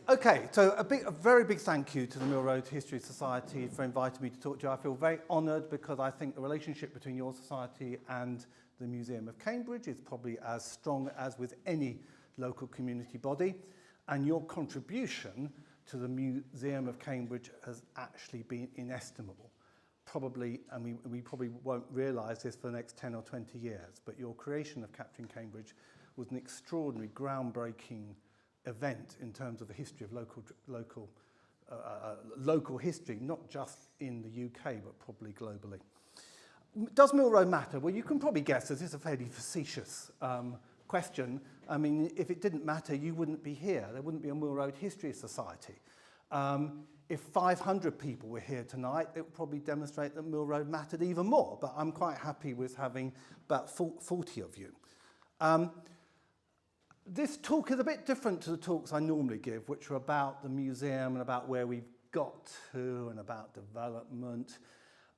Okay, so a very big thank you to the Mill Road History Society for inviting me to talk to you. I feel very honoured because I think the relationship between your society and the Museum of Cambridge is probably as strong as with any local community body, and your contribution to the Museum of Cambridge has actually been inestimable. Probably, and we probably won't realise this for the next 10 or 20 years, but your creation of Capturing Cambridge was an extraordinary, groundbreaking event in terms of the history of local history, not just in the UK, but probably globally. Does Mill Road matter? Well, you can probably guess this is a fairly facetious question. I mean, if it didn't matter, you wouldn't be here. There wouldn't be a Mill Road History Society. If 500 people were here tonight, it would probably demonstrate that Mill Road mattered even more, but I'm quite happy with having about 40 of you. This talk is a bit different to the talks I normally give, which are about the museum and about where we've got to and about development.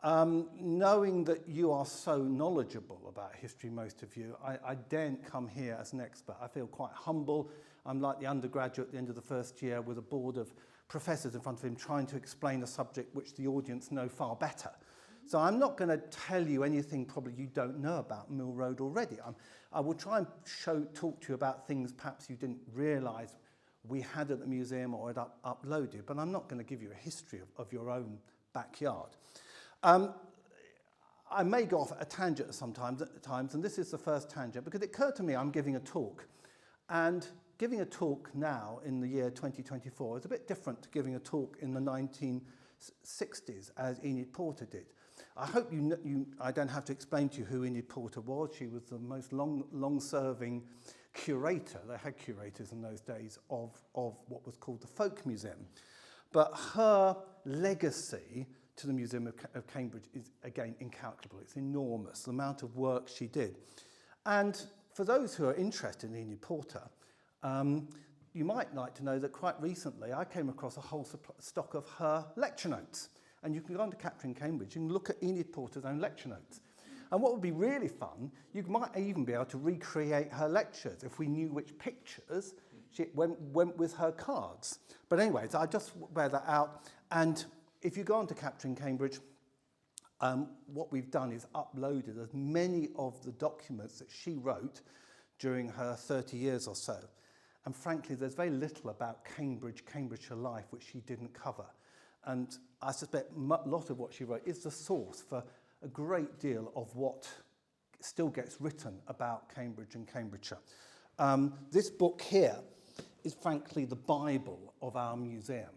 Knowing that you are so knowledgeable about history, most of you, I daren't come here as an expert. I feel quite humble. I'm like the undergraduate at the end of the first year with a board of professors in front of him trying to explain a subject which the audience know far better. So I'm not going to tell you anything probably you don't know about Mill Road already. I will try and talk to you about things perhaps you didn't realise we had at the museum or had uploaded, but I'm not going to give you a history of your own backyard. I may go off at a tangent sometimes, and this is the first tangent, because it occurred to me I'm giving a talk. And giving a talk now in the year 2024 is a bit different to giving a talk in the 1960s, as Enid Porter did. I hope I don't have to explain to you who Enid Porter was. She was the most long-serving curator. They had curators in those days of what was called the Folk Museum. But her legacy to the Museum of Cambridge is, again, incalculable. It's enormous, the amount of work she did. And for those who are interested in Enid Porter, you might like to know that quite recently I came across a whole stock of her lecture notes. And you can go on to Capturing Cambridge and look at Enid Porter's own lecture notes. And what would be really fun, you might even be able to recreate her lectures if we knew which pictures she went with her cards. But anyways, I just bear that out. And if you go on to Capturing Cambridge, what we've done is uploaded as many of the documents that she wrote during her 30 years or so. And frankly, there's very little about Cambridgeshire life which she didn't cover. And I suspect a lot of what she wrote is the source for a great deal of what still gets written about Cambridge and Cambridgeshire. This book here is frankly the Bible of our museum.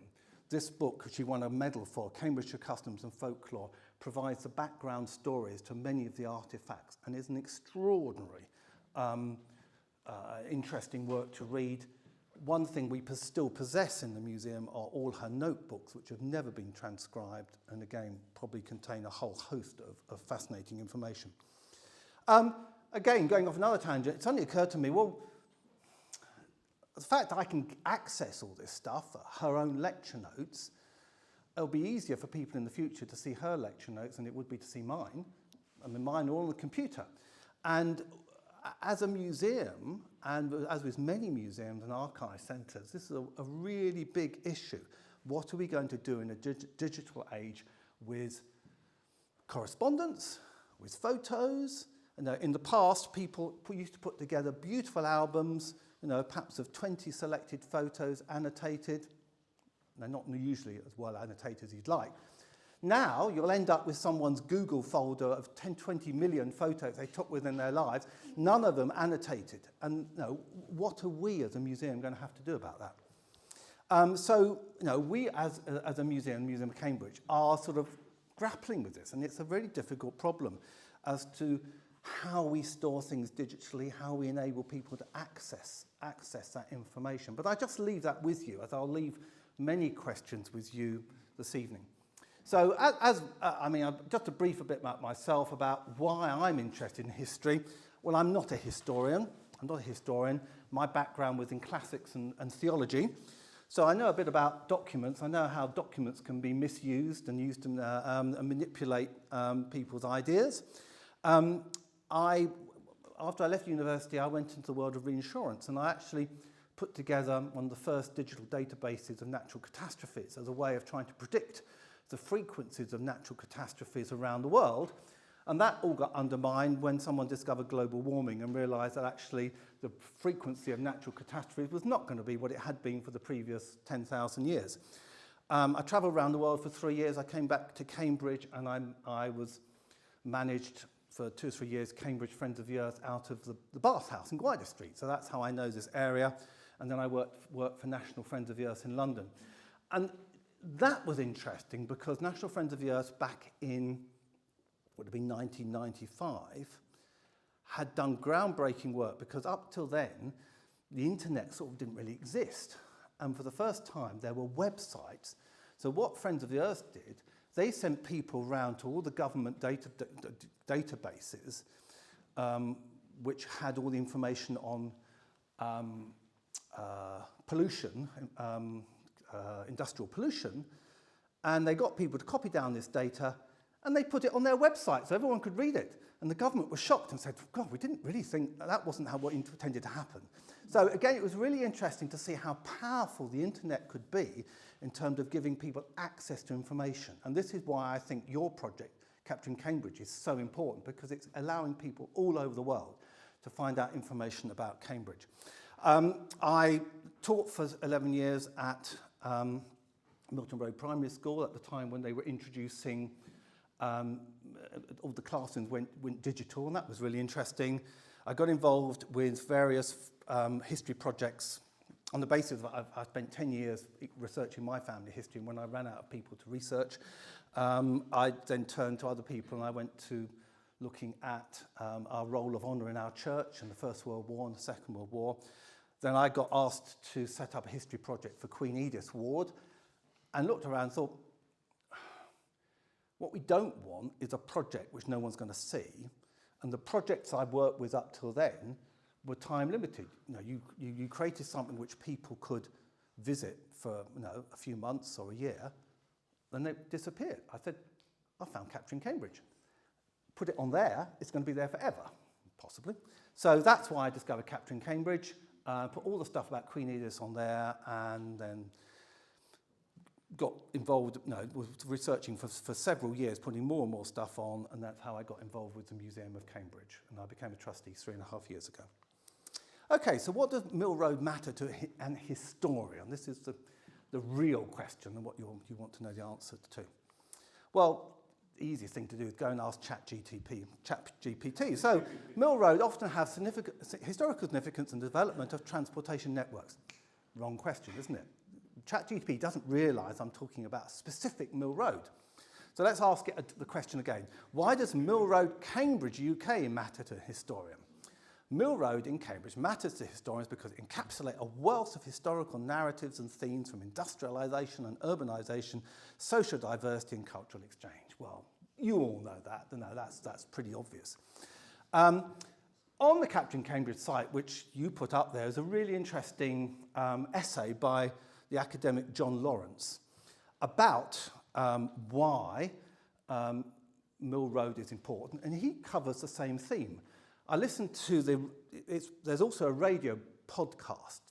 This book, which she won a medal for, Cambridgeshire Customs and Folklore, provides the background stories to many of the artefacts and is an extraordinary, interesting work to read. One thing we still possess in the museum are all her notebooks, which have never been transcribed and again probably contain a whole host of fascinating information. Again, going off another tangent, it suddenly occurred to me, well, the fact that I can access all this stuff, her own lecture notes, it'll be easier for people in the future to see her lecture notes than it would be to see mine. I mean, mine are all on the computer. And as a museum, and as with many museums and archive centres, this is a really big issue. What are we going to do in a digital age with correspondence, with photos? In the past, people used to put together beautiful albums, perhaps of 20 selected photos annotated. They're not usually as well annotated as you'd like. Now, you'll end up with someone's Google folder of 10, 20 million photos they took within their lives, none of them annotated. And what are we as a museum going to have to do about that? We as a museum, the Museum of Cambridge, are sort of grappling with this. And it's a very difficult problem as to how we store things digitally, how we enable people to access that information. But I just leave that with you, as I'll leave many questions with you this evening. So, just a brief bit about myself, about why I'm interested in history. Well, I'm not a historian. My background was in classics and theology. So I know a bit about documents. I know how documents can be misused and used to manipulate people's ideas. After I left university, I went into the world of reinsurance, and I actually put together one of the first digital databases of natural catastrophes as a way of trying to predict the frequencies of natural catastrophes around the world. And that all got undermined when someone discovered global warming and realised that actually the frequency of natural catastrophes was not going to be what it had been for the previous 10,000 years. I travelled around the world for 3 years. I came back to Cambridge and I was managed for 2 or 3 years Cambridge Friends of the Earth out of the Bath House in Gwydir Street. So that's how I know this area. And then I worked for National Friends of the Earth in London. And that was interesting because National Friends of the Earth back in, would have been 1995, had done groundbreaking work because up till then, the internet sort of didn't really exist. And for the first time, there were websites. So what Friends of the Earth did, they sent people around to all the government databases, which had all the information on pollution, industrial pollution, and they got people to copy down this data and they put it on their website so everyone could read it. And the government was shocked and said, God, we didn't really think that wasn't how what intended to happen. So again, it was really interesting to see how powerful the internet could be in terms of giving people access to information. And this is why I think your project, Capturing Cambridge, is so important, because it's allowing people all over the world to find out information about Cambridge. I taught for 11 years at Milton Road Primary School at the time when they were introducing all the classrooms went digital, and that was really interesting. I got involved with various history projects on the basis of I spent 10 years researching my family history, and when I ran out of people to research, I then turned to other people and I went to looking at our role of honour in our church in the First World War and the Second World War. Then I got asked to set up a history project for Queen Edith's ward and looked around and thought, what we don't want is a project which no one's going to see. And the projects I've worked with up till then were time limited. You created something which people could visit for a few months or a year, then they disappeared. I said, I found Capturing Cambridge. Put it on there, it's going to be there forever, possibly. So that's why I discovered Capturing Cambridge, put all the stuff about Queen Edith on there, and then got involved, was researching for several years, putting more and more stuff on, and that's how I got involved with the Museum of Cambridge, and I became a trustee 3.5 years ago. Okay, so what does Mill Road matter to an historian? This is the real question and what you want to know the answer to. Well, the easiest thing to do is go and ask ChatGPT. So Mill Road often has historical significance in the development of transportation networks. Wrong question, isn't it? ChatGPT doesn't realise I'm talking about a specific Mill Road. So let's ask it the question again. Why does Mill Road, Cambridge, UK matter to a historian? Mill Road in Cambridge matters to historians because it encapsulates a wealth of historical narratives and themes from industrialisation and urbanisation, social diversity and cultural exchange. Well, you all know that. That's pretty obvious. On the Capturing Cambridge site, which you put up there, is a really interesting essay by the academic John Lawrence about why Mill Road is important, and he covers the same theme. I listened to there's also a radio podcast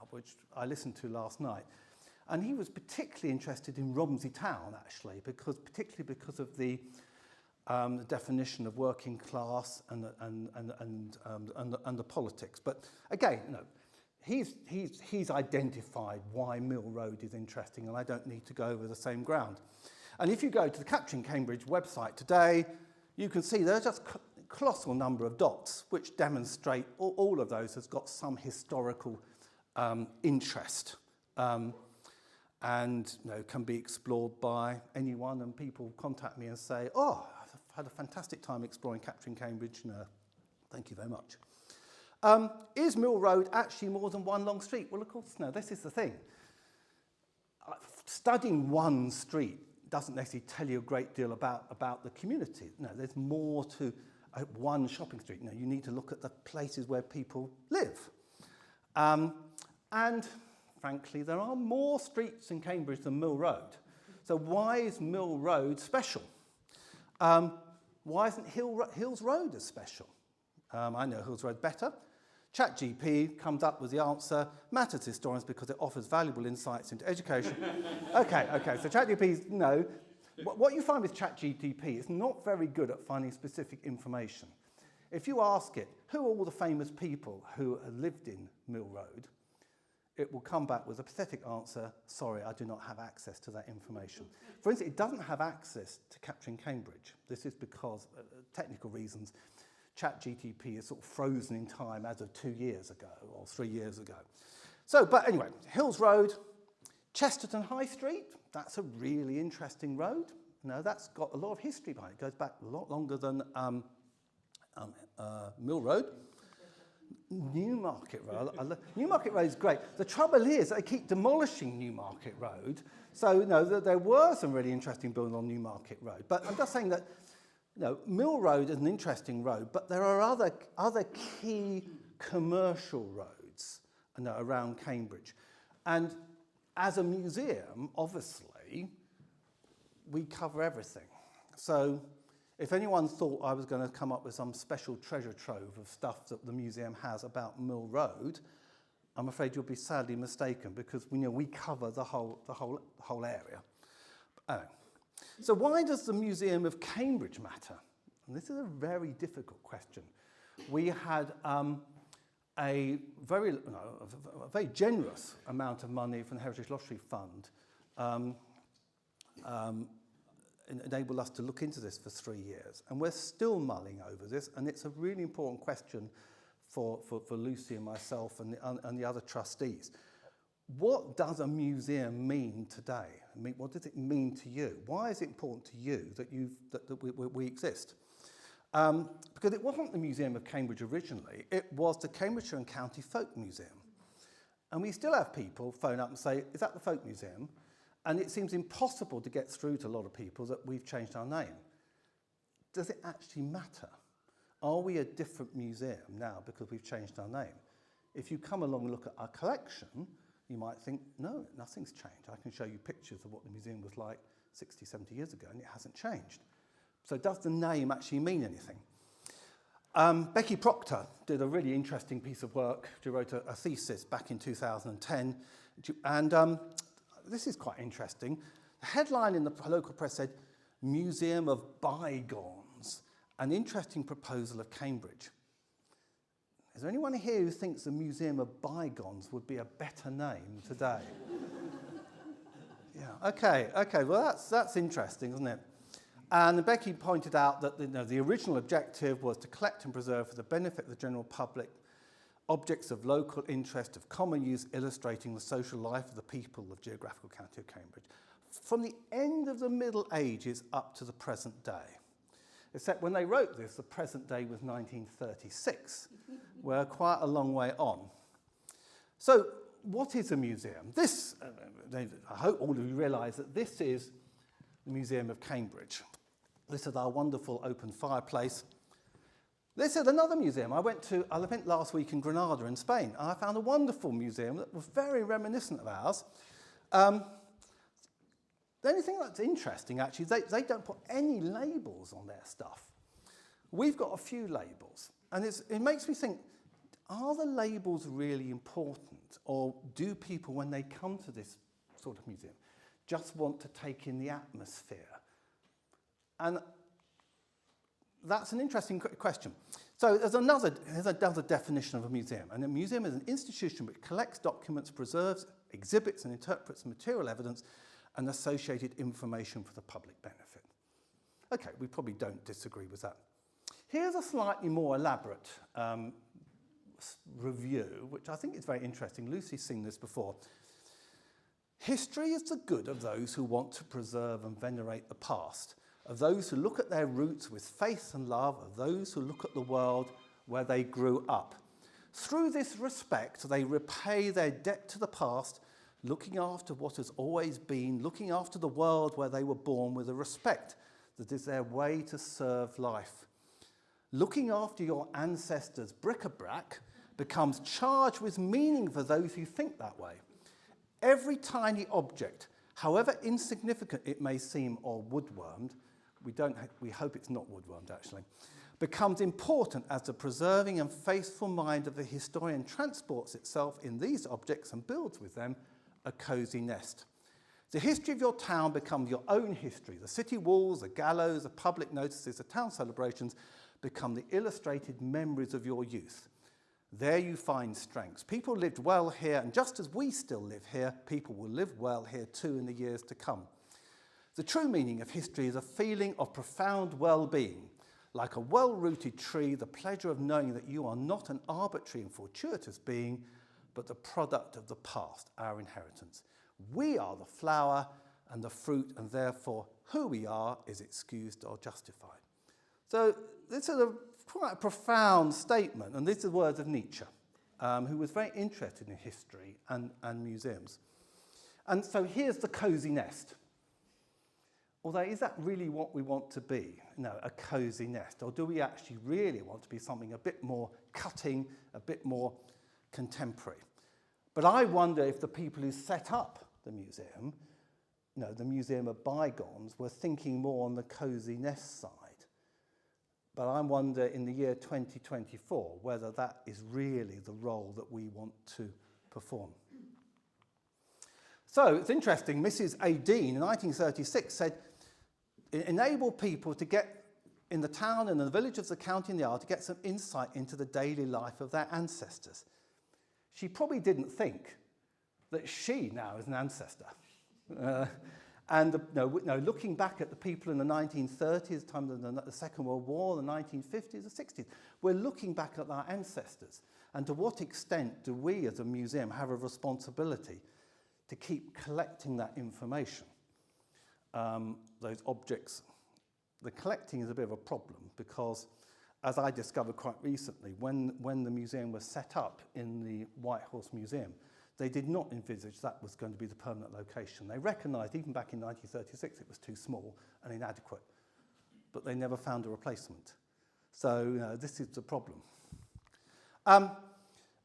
which I listened to last night, and he was particularly interested in Romsey Town, actually, particularly because of the definition of working class and the politics. But again, he's identified why Mill Road is interesting, and I don't need to go over the same ground. And if you go to the Capturing Cambridge website today, you can see there's just colossal number of dots which demonstrate all of those has got some historical interest and can be explored by anyone, and people contact me and say, oh, I've had a fantastic time exploring Capturing Cambridge. Thank you very much. Is Mill Road actually more than one long street? Well, of course, no. This is the thing. Studying one street doesn't necessarily tell you a great deal about the community. No, there's more to one shopping street. You need to look at the places where people live. And frankly, there are more streets in Cambridge than Mill Road. So why is Mill Road special? Why isn't Hills Road as special? I know Hills Road better. ChatGPT comes up with the answer, matters to historians because it offers valuable insights into education. Okay, so ChatGPT, no. What you find with ChatGPT, it's not very good at finding specific information. If you ask it, who are all the famous people who lived in Mill Road, it will come back with a pathetic answer, sorry, I do not have access to that information. For instance, it doesn't have access to capturing Cambridge. This is because, technical reasons, ChatGPT is sort of frozen in time as of 2 years ago or 3 years ago. So, but anyway, Hills Road, Chesterton High Street, that's a really interesting road. No, that's got a lot of history behind it. It goes back a lot longer than Mill Road. Newmarket Road. Newmarket Road is great. The trouble is they keep demolishing Newmarket Road. So, there were some really interesting buildings on Newmarket Road. But I'm just saying that, Mill Road is an interesting road, but there are other key commercial roads around Cambridge. And as a museum, obviously, we cover everything. So if anyone thought I was going to come up with some special treasure trove of stuff that the museum has about Mill Road, I'm afraid you'll be sadly mistaken, because we cover the whole area. So why does the Museum of Cambridge matter? And this is a very difficult question. We had a very generous amount of money from the Heritage Lottery Fund enabled us to look into this for 3 years. And we're still mulling over this, and it's a really important question for Lucy and myself and the other trustees. What does a museum mean today? I mean, what does it mean to you? Why is it important to you that we exist? Because it wasn't the Museum of Cambridge originally, it was the Cambridgeshire and County Folk Museum. And we still have people phone up and say, is that the Folk Museum? And it seems impossible to get through to a lot of people that we've changed our name. Does it actually matter? Are we a different museum now because we've changed our name? If you come along and look at our collection, you might think, no, nothing's changed. I can show you pictures of what the museum was like 60, 70 years ago, and it hasn't changed. So does the name actually mean anything? Becky Proctor did a really interesting piece of work. She wrote a thesis back in 2010, and this is quite interesting. The headline in the local press said, Museum of Bygones, an interesting proposal of Cambridge. Is there anyone here who thinks the Museum of Bygones would be a better name today? Yeah, okay, well that's interesting, isn't it? And Becky pointed out that the original objective was to collect and preserve for the benefit of the general public objects of local interest, of common use, illustrating the social life of the people of geographical county of Cambridge, from the end of the Middle Ages up to the present day. Except when they wrote this, the present day was 1936. We're quite a long way on. So what is a museum? This, I hope all of you realise that this is the Museum of Cambridge. This is our wonderful open fireplace. This is another museum. I went last week in Granada in Spain, and I found a wonderful museum that was very reminiscent of ours. The only thing that's interesting, actually, is they don't put any labels on their stuff. We've got a few labels, and it makes me think, are the labels really important, or do people, when they come to this sort of museum, just want to take in the atmosphere? And that's an interesting question. So there's another definition of a museum. And a museum is an institution which collects documents, preserves, exhibits and interprets material evidence and associated information for the public benefit. Okay, we probably don't disagree with that. Here's a slightly more elaborate review, which I think is very interesting. Lucy's seen this before. History is the good of those who want to preserve and venerate the past, of those who look at their roots with faith and love, of those who look at the world where they grew up. Through this respect, they repay their debt to the past, looking after what has always been, looking after the world where they were born with a respect that is their way to serve life. Looking after your ancestors' bric-a-brac becomes charged with meaning for those who think that way. Every tiny object, however insignificant it may seem or woodwormed, we hope it's not woodwormed actually, becomes important as the preserving and faithful mind of the historian transports itself in these objects and builds with them a cosy nest. The history of your town becomes your own history. The city walls, the gallows, the public notices, the town celebrations become the illustrated memories of your youth. There you find strengths. People lived well here, and just as we still live here, people will live well here too in the years to come. The true meaning of history is a feeling of profound well-being. Like a well-rooted tree, the pleasure of knowing that you are not an arbitrary and fortuitous being, but the product of the past, our inheritance. We are the flower and the fruit, and therefore who we are is excused or justified. So this is quite a profound statement, and these are the words of Nietzsche, who was very interested in history and museums. And so here's the cosy nest. Although, is that really what we want to be? No, a cosy nest. Or do we actually really want to be something a bit more cutting, a bit more contemporary? But I wonder if the people who set up the museum, the Museum of Bygones, were thinking more on the cosy nest side. But I wonder in the year 2024 whether that is really the role that we want to perform. So it's interesting, Mrs. A. Dean in 1936 said, enable people to get in the town and the village of the county and the yard to get some insight into the daily life of their ancestors. She probably didn't think that she now is an ancestor. Looking back at the people in the 1930s, the time of the Second World War, the 1950s, the 60s, we're looking back at our ancestors. And to what extent do we as a museum have a responsibility to keep collecting that information? Those objects, the collecting is a bit of a problem because, as I discovered quite recently, when the museum was set up in the White Horse Museum, they did not envisage that was going to be the permanent location. They recognised, even back in 1936, it was too small and inadequate, but they never found a replacement. So this is the problem.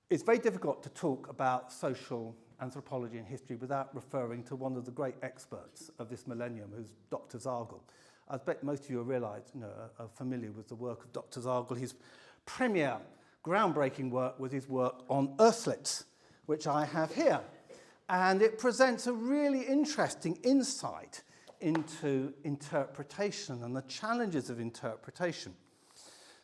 It's very difficult to talk about social anthropology and history without referring to one of the great experts of this millennium, who's Dr. Zargle. I bet most of you are familiar with the work of Dr. Zargle. His premier groundbreaking work was his work on earthlets, which I have here. And it presents a really interesting insight into interpretation and the challenges of interpretation.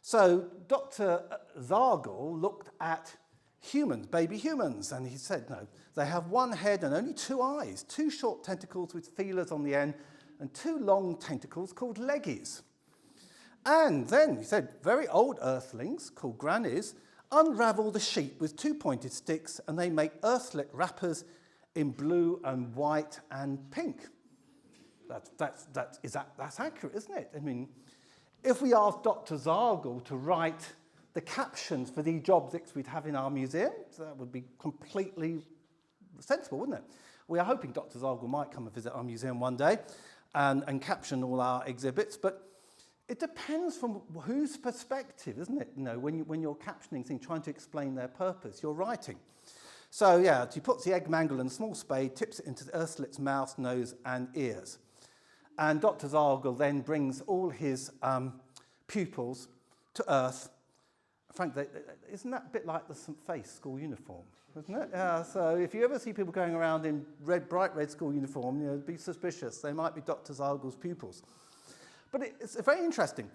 So Dr. Zargle looked at humans, baby humans, and he said, no, they have one head and only two eyes, two short tentacles with feelers on the end, and two long tentacles called leggies. And then, he said, very old earthlings, called grannies, unravel the sheep with two pointed sticks, and they make earthlet wrappers in blue and white and pink. That's accurate, isn't it? I mean, if we asked Dr. Zargle to write the captions for the objects we'd have in our museum, so that would be completely sensible, wouldn't it? We are hoping Dr. Zargle might come and visit our museum one day and caption all our exhibits, but it depends from whose perspective, isn't it? When you're captioning things, trying to explain their purpose, you're writing. So yeah, he puts the egg mangle in a small spade, tips it into the earthlet's mouth, nose and ears. And Dr. Zargle then brings all his pupils to earth. Frank, isn't that a bit like the St. Faith school uniform, isn't it? Yeah, so if you ever see people going around in bright red school uniform, be suspicious. They might be Dr. Zargle's pupils. But it's very interesting.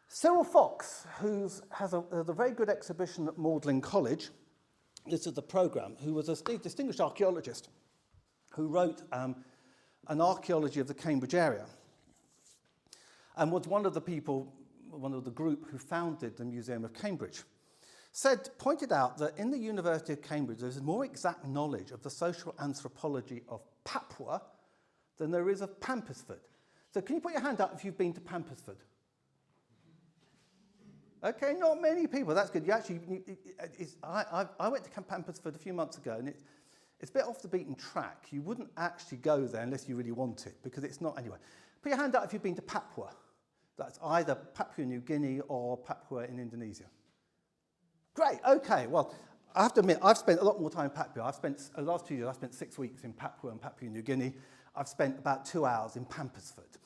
Cyril Fox, who has a very good exhibition at Magdalen College, this is the programme, who was a distinguished archaeologist who wrote an archaeology of the Cambridge area and was one of the group who founded the Museum of Cambridge, pointed out that in the University of Cambridge there's more exact knowledge of the social anthropology of Papua than there is of Pampersford. So can you put your hand up if you've been to Pampersford? Okay, not many people. That's good. I went to Pampersford a few months ago, and it's a bit off the beaten track. You wouldn't actually go there unless you really want it, because it's not anyway. Put your hand up if you've been to Papua. That's either Papua New Guinea or Papua in Indonesia. Great. Okay. Well, I have to admit, I've spent a lot more time in Papua. The last 2 years, I've spent 6 weeks in Papua and Papua New Guinea. I've spent about 2 hours in Pampersford.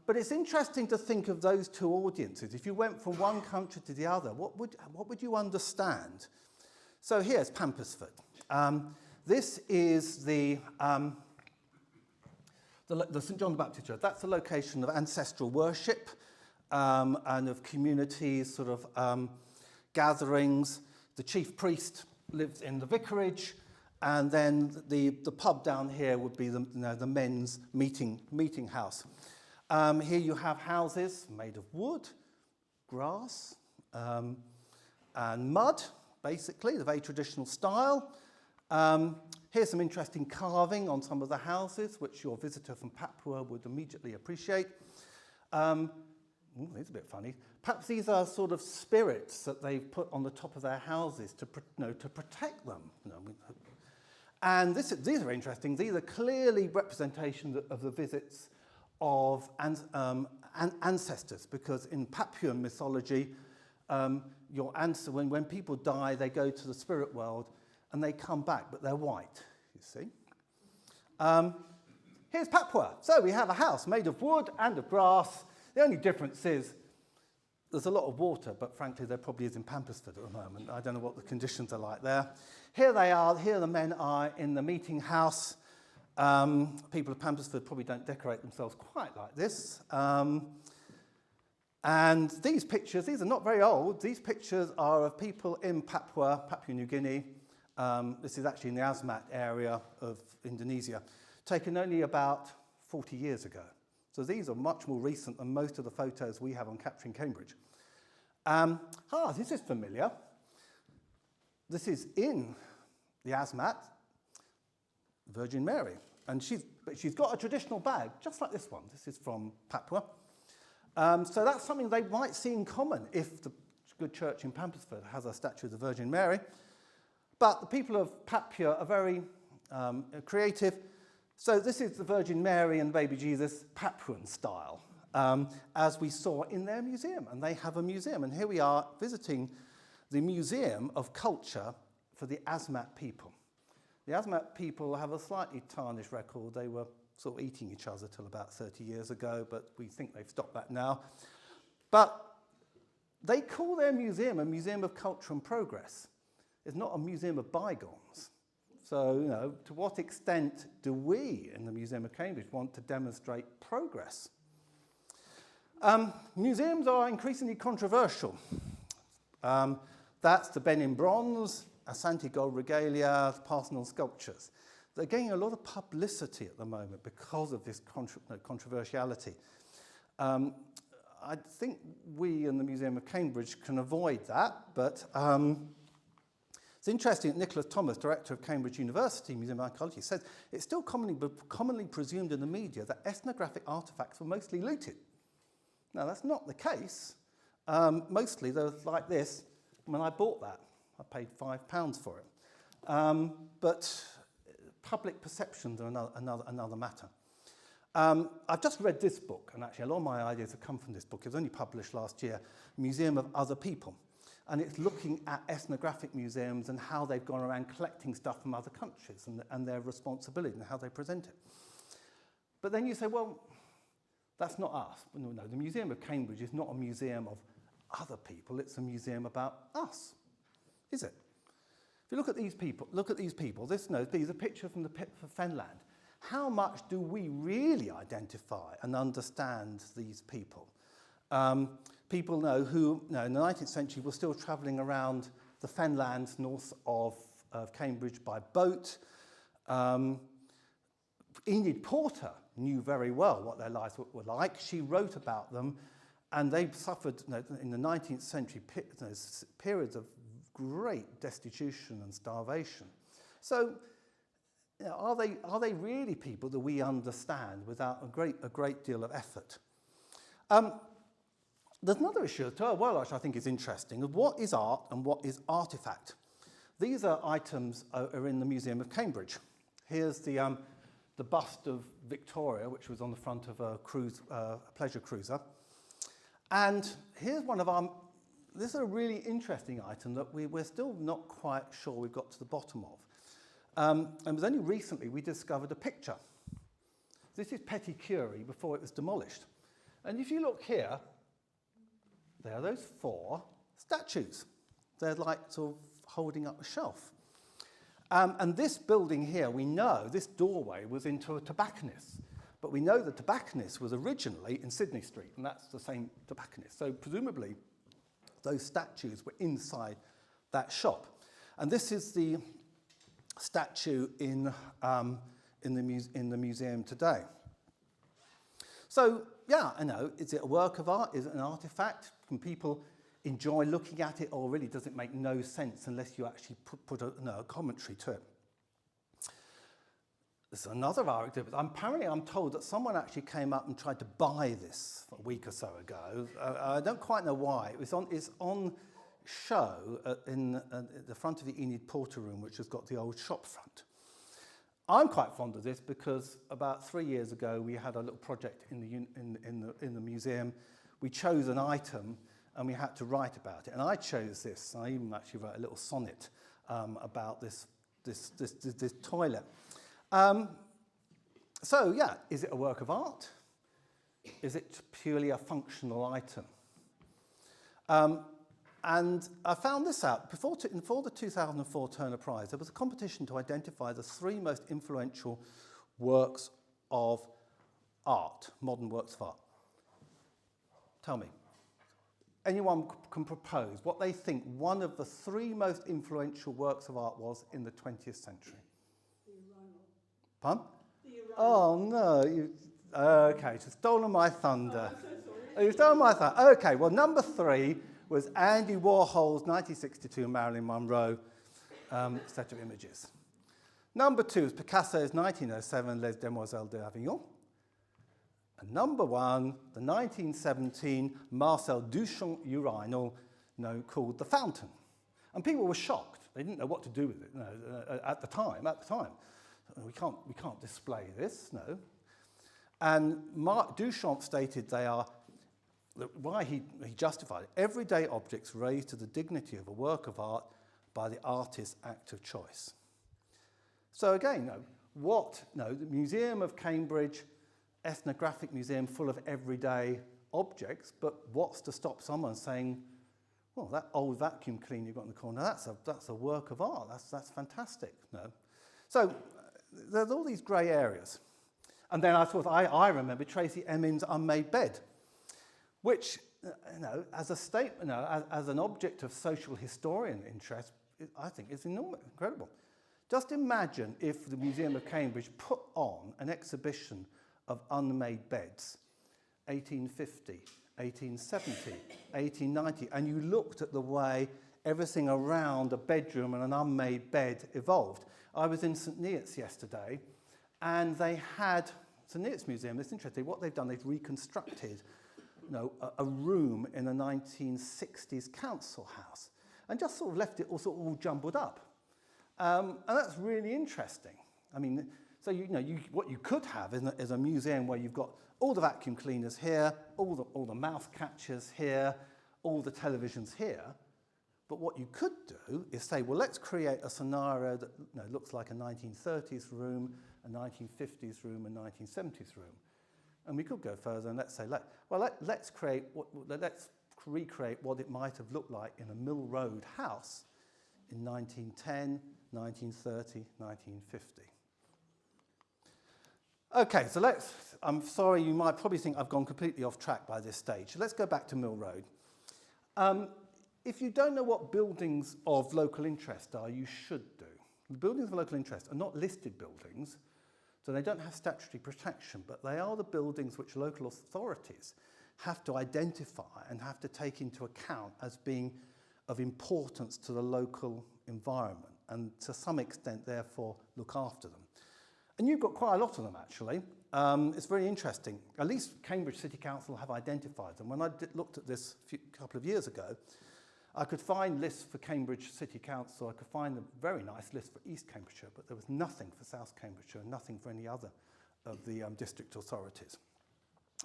But it's interesting to think of those two audiences. If you went from one country to the other, what would you understand? So here's Pampersford. This is the St John the Baptist Church. That's the location of ancestral worship and of communities, sort of gatherings. The chief priest lives in the vicarage, and then the pub down here would be the men's meeting house. Here you have houses made of wood, grass, and mud, basically, the very traditional style. Here's some interesting carving on some of the houses, which your visitor from Papua would immediately appreciate. It's a bit funny. Perhaps these are sort of spirits that they've put on the top of their houses to protect them. And these are interesting. These are clearly representations of the visits of ancestors, because in Papuan mythology, when people die, they go to the spirit world and they come back, but they're white, you see. Here's Papua. So we have a house made of wood and of grass. The only difference is there's a lot of water, but frankly, there probably is in Pampersford at the moment. I don't know what the conditions are like there. Here they are. Here the men are in the meeting house. People of Pampersford probably don't decorate themselves quite like this. And these pictures, these are not very old. These pictures are of people in Papua New Guinea. This is actually in the Asmat area of Indonesia, taken only about 40 years ago. So these are much more recent than most of the photos we have on Capturing Cambridge. This is familiar. This is in the Asmat, Virgin Mary. And she's got a traditional bag, just like this one. This is from Papua. So that's something they might see in common if the good church in Pampersford has a statue of the Virgin Mary. But the people of Papua are very creative. So this is the Virgin Mary and baby Jesus Papuan style, as we saw in their museum. And they have a museum. And here we are visiting the Museum of Culture for the Asmat people. The Asmat people have a slightly tarnished record. They were sort of eating each other till about 30 years ago, but we think they've stopped that now. But they call their museum a museum of culture and progress. It's not a museum of bygones. So, to what extent do we in the Museum of Cambridge want to demonstrate progress? Museums are increasingly controversial. That's the Benin bronze, Asante gold regalia, Parthenon sculptures. They're getting a lot of publicity at the moment because of this controversiality. I think we in the Museum of Cambridge can avoid that, but it's interesting that Nicholas Thomas, director of Cambridge University Museum of Archaeology, says it's still commonly presumed in the media that ethnographic artefacts were mostly looted. Now, that's not the case. Mostly, they're like this. When I bought that, I paid £5 for it. But public perceptions are another matter. I've just read this book, and actually a lot of my ideas have come from this book. It was only published last year, Museum of Other People. And it's looking at ethnographic museums and how they've gone around collecting stuff from other countries and their responsibility and how they present it. But then you say, well, that's not us. No, the Museum of Cambridge is not a museum of other people. It's a museum about us, is it? If you look at these people, these are pictures from the pit for Fenland. How much do we really identify and understand these people? People who in the 19th century were still travelling around the Fenlands north of Cambridge by boat. Enid Porter knew very well what their lives were like. She wrote about them, and they suffered in the 19th century periods of great destitution and starvation. So, are they really people that we understand without a great deal of effort? There's another issue as well, which I think is interesting, of what is art and what is artefact. These are items are in the Museum of Cambridge. Here's the bust of Victoria, which was on the front of a pleasure cruiser. And here's this is a really interesting item that we're still not quite sure we've got to the bottom of. And it was only recently we discovered a picture. This is Petit Curie before it was demolished. And if you look here, there are those 4 statues. They're like sort of holding up a shelf. And this building here, we know this doorway was into a tobacconist. But we know the tobacconist was originally in Sydney Street, and that's the same tobacconist. So presumably, those statues were inside that shop. And this is the statue in the museum today. So, yeah, I know, is it a work of art? Is it an artifact? Can people enjoy looking at it, or really does it make no sense unless you actually put a commentary to it? This is another of our exhibits. Apparently, I'm told that someone actually came up and tried to buy this a week or so ago. I don't quite know why. It's on show in the front of the Enid Porter room, which has got the old shop front. I'm quite fond of this because about 3 years ago we had a little project in the museum. We chose an item and we had to write about it. And I chose this. I even actually wrote a little sonnet about this toilet. So yeah, is it a work of art? Is it purely a functional item? And I found this out. For the 2004 Turner Prize, there was a competition to identify the 3 most influential works of art, modern works of art. Tell me. Anyone can propose what they think one of the 3 most influential works of art was in the 20th century. The urinal. Pardon? The urinal. Oh, no. Okay, you've stolen my thunder. Oh, I'm so sorry. You've stolen my thunder. Okay, well, number 3 was Andy Warhol's 1962 Marilyn Monroe set of images. Number 2 is Picasso's 1907 Les Demoiselles d'Avignon. And number 1, the 1917 Marcel Duchamp urinal called The Fountain. And people were shocked. They didn't know what to do with it at the time. We can't display this, no. And Duchamp stated why he justified it. Everyday objects raised to the dignity of a work of art by the artist's act of choice. So again, the Museum of Cambridge, ethnographic museum full of everyday objects, but what's to stop someone saying, well, that old vacuum cleaner you've got in the corner, that's a work of art, that's fantastic. No. So there's all these grey areas. And then I remember Tracy Emin's Unmade Bed, which, as a statement, as an object of social historian interest, I think is incredible. Just imagine if the Museum of Cambridge put on an exhibition of unmade beds, 1850, 1870, 1890, and you looked at the way everything around a bedroom and an unmade bed evolved. I was in St Neots yesterday, and they had, St Neots Museum, it's interesting, what they've done, they've reconstructed a room in a 1960s council house and just sort of left it all jumbled up. And that's really interesting. I mean, so what you could have is a museum where you've got all the vacuum cleaners here, all the mouse catchers here, all the televisions here. But what you could do is say, well, let's create a scenario that looks like a 1930s room, a 1950s room, a 1970s room. And we could go further and let's say, let's recreate what it might have looked like in a Mill Road house in 1910, 1930, 1950. Okay, so I'm sorry, you might probably think I've gone completely off track by this stage. So let's go back to Mill Road. If you don't know what buildings of local interest are, you should do. The buildings of local interest are not listed buildings, so they don't have statutory protection, but they are the buildings which local authorities have to identify and have to take into account as being of importance to the local environment and to some extent, therefore, look after them. And you've got quite a lot of them, actually. It's very interesting. At least Cambridge City Council have identified them. When I looked at this a couple of years ago, I could find lists for Cambridge City Council. I could find a very nice list for East Cambridgeshire, but there was nothing for South Cambridgeshire and nothing for any other of the district authorities.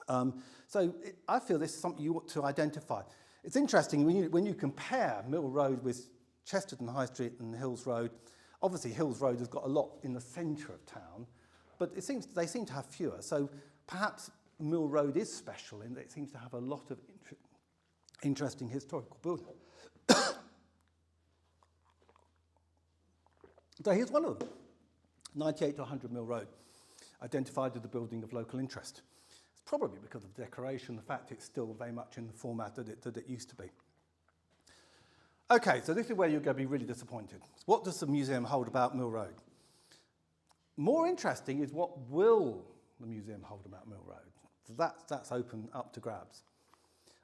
I feel this is something you ought to identify. It's interesting when you compare Mill Road with Chesterton High Street and Hills Road. Obviously, Hills Road has got a lot in the centre of town, but they seem to have fewer. So perhaps Mill Road is special in that it seems to have a lot of interesting historical buildings. So here's one of them, 98 to 100 Mill Road, identified as a building of local interest. It's probably because of the decoration, the fact it's still very much in the format that it used to be. Okay, so this is where you're going to be really disappointed. What does the museum hold about Mill Road? More interesting is what will the museum hold about Mill Road. So that's open up to grabs.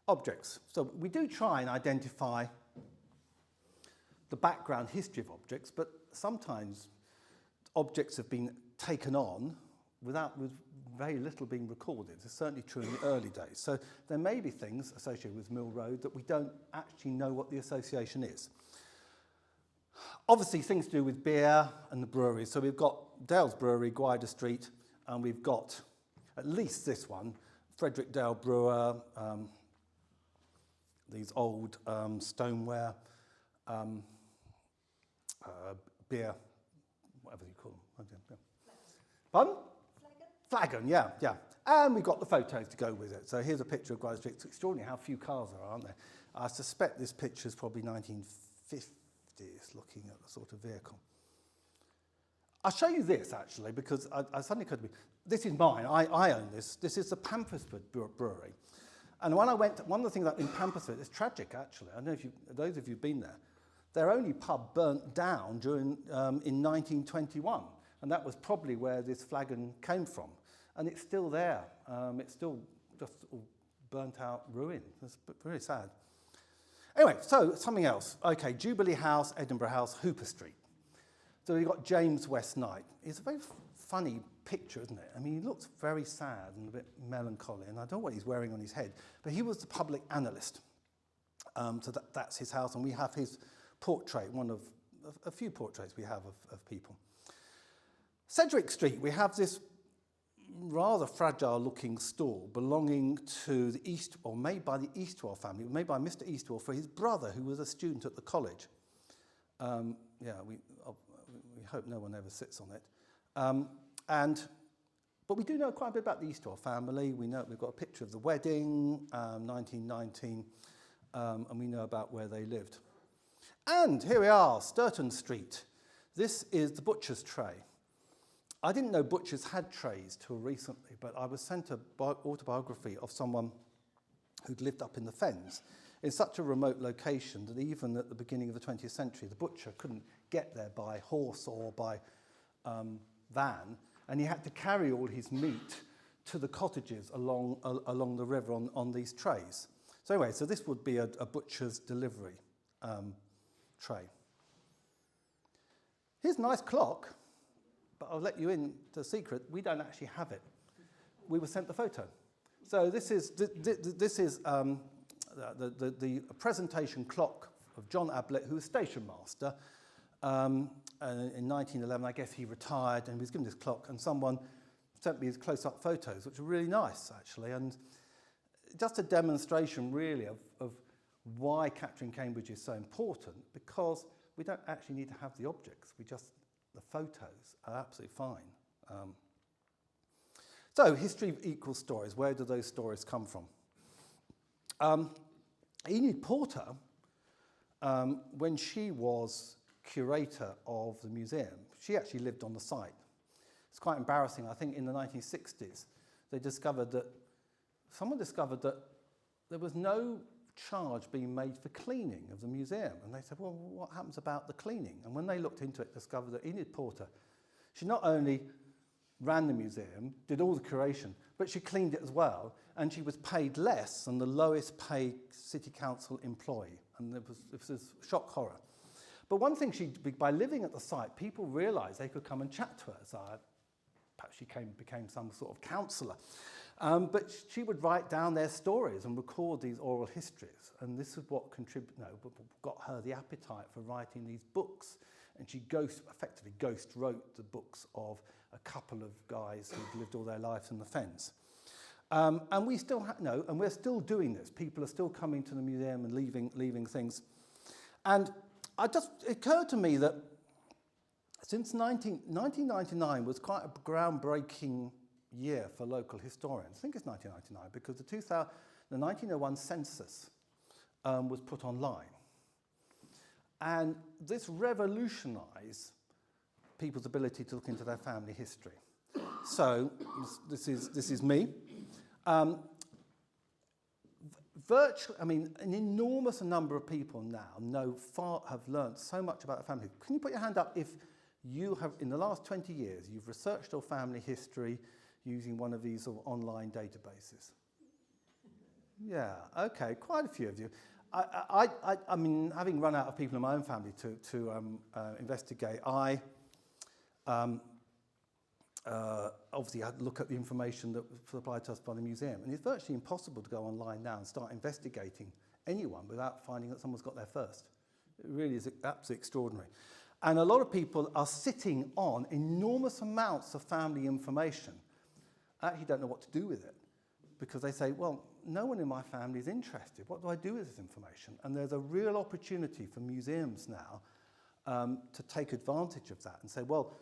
Objects. So we do try and identify the background history of objects, but sometimes objects have been taken on with very little being recorded. It's certainly true in the early days. So there may be things associated with Mill Road that we don't actually know what the association is. Obviously, things to do with beer and the breweries. So we've got Dale's Brewery, Gwyder Street, and we've got at least this one, Frederick Dale Brewer, these old stoneware, beer, whatever you call them. Pardon? Flagon, yeah. And we've got the photos to go with it. So here's a picture of Gwyder Street. It's extraordinary how few cars there are, aren't there? I suspect this picture is probably 1950s, looking at the sort of vehicle. I'll show you this, actually, because I suddenly occurred to me. This is mine. I own this. This is the Pampersford Brewery. And when I went, one of the things that in Pampersford, it's tragic, actually. I don't know if those of you who've been there. Their only pub burnt down in 1921. And that was probably where this flagon came from. And it's still there. It's still just all burnt out ruin. It's very sad. Anyway, so something else. Okay, Jubilee House, Edinburgh House, Hooper Street. So you've got James West Knight. It's a very funny picture, isn't it? I mean, he looks very sad and a bit melancholy, and I don't know what he's wearing on his head, but he was the public analyst. So that's his house, and we have his portrait, one of a few portraits we have of people. Sedgwick Street, we have this rather fragile-looking stall belonging to the or made by the Eastwell family, made by Mr. Eastwell for his brother, who was a student at the college. We hope no one ever sits on it. But we do know quite a bit about the Eastwell family. We know we've got a picture of the wedding, 1919, and we know about where they lived. And here we are, Sturton Street. This is the butcher's tray. I didn't know butchers had trays till recently, but I was sent an autobiography of someone who'd lived up in the Fens in such a remote location that even at the beginning of the 20th century, the butcher couldn't get there by horse or by van, and he had to carry all his meat to the cottages along the river on these trays. So anyway, so this would be a butcher's delivery tray. Here's a nice clock, but I'll let you in to the secret. We don't actually have it. We were sent the photo. So this is the presentation clock of John Ablett, who was station master. And in 1911, I guess he retired and he was given this clock, and someone sent me his close-up photos, which are really nice, actually, and just a demonstration, really, of why capturing Cambridge is so important, because we don't actually need to have the objects. The photos are absolutely fine. So, history equals stories. Where do those stories come from? Enid Porter, when she was curator of the museum, she actually lived on the site. It's quite embarrassing. I think in the 1960s, someone discovered that there was no charge being made for cleaning of the museum. And they said, well, what happens about the cleaning? And when they looked into it, discovered that Enid Porter, she not only ran the museum, did all the curation, but she cleaned it as well, and she was paid less than the lowest paid city council employee. And it was a shock horror. But one thing, by living at the site, people realised they could come and chat to her. So perhaps she became some sort of counsellor. But she would write down their stories and record these oral histories. And this is what got her the appetite for writing these books. And she effectively ghost wrote the books of a couple of guys who'd lived all their lives in the Fens. And we still and we're still doing this. People are still coming to the museum and leaving things. And it occurred to me that since 1999 was quite a groundbreaking year for local historians. I think it's 1999 because the 1901 census was put online. And this revolutionised people's ability to look into their family history. So this is me. An enormous number of people now have learned so much about their family. Can you put your hand up if you have, in the last 20 years, you've researched your family history using one of these sort of online databases? Yeah, okay, quite a few of you. I mean, having run out of people in my own family to investigate, I obviously had to look at the information that was supplied to us by the museum. And it's virtually impossible to go online now and start investigating anyone without finding that someone's got there first. It really is absolutely extraordinary. And a lot of people are sitting on enormous amounts of family information. I actually don't know what to do with it because they say, well, no one in my family is interested. What do I do with this information? And there's a real opportunity for museums now to take advantage of that and say, well,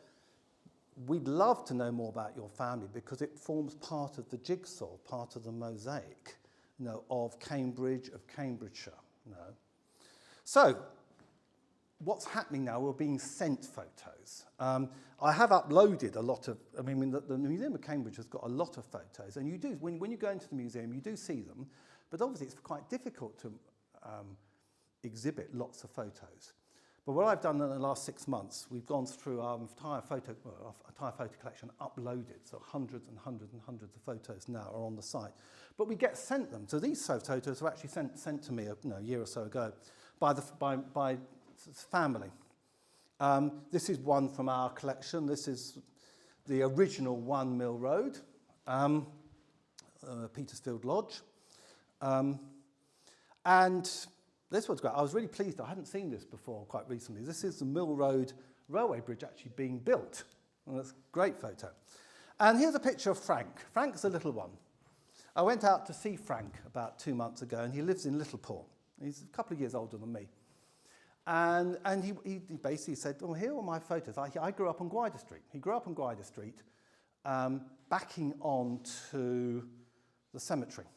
we'd love to know more about your family because it forms part of the jigsaw, part of the mosaic, of Cambridge, of Cambridgeshire. So, what's happening now? We're being sent photos. I have uploaded a lot of. I mean, the Museum of Cambridge has got a lot of photos, and you do when you go into the museum, you do see them, but obviously it's quite difficult to exhibit lots of photos. But what I've done in the last 6 months, we've gone through our entire photo collection, uploaded, so hundreds and hundreds and hundreds of photos now are on the site. But we get sent them. So these photos were actually sent to me a year or so ago by family. This is one from our collection. This is the original 1 Mill Road, Petersfield Lodge. And this one's great. I was really pleased. I hadn't seen this before quite recently. This is the Mill Road railway bridge actually being built. And that's a great photo. And here's a picture of Frank. Frank's the little one. I went out to see Frank about 2 months ago, and he lives in Littleport. He's a couple of years older than me. And he basically said, well, here are my photos. I grew up on Gwyder Street. He grew up on Gwyder Street, backing on to the cemetery.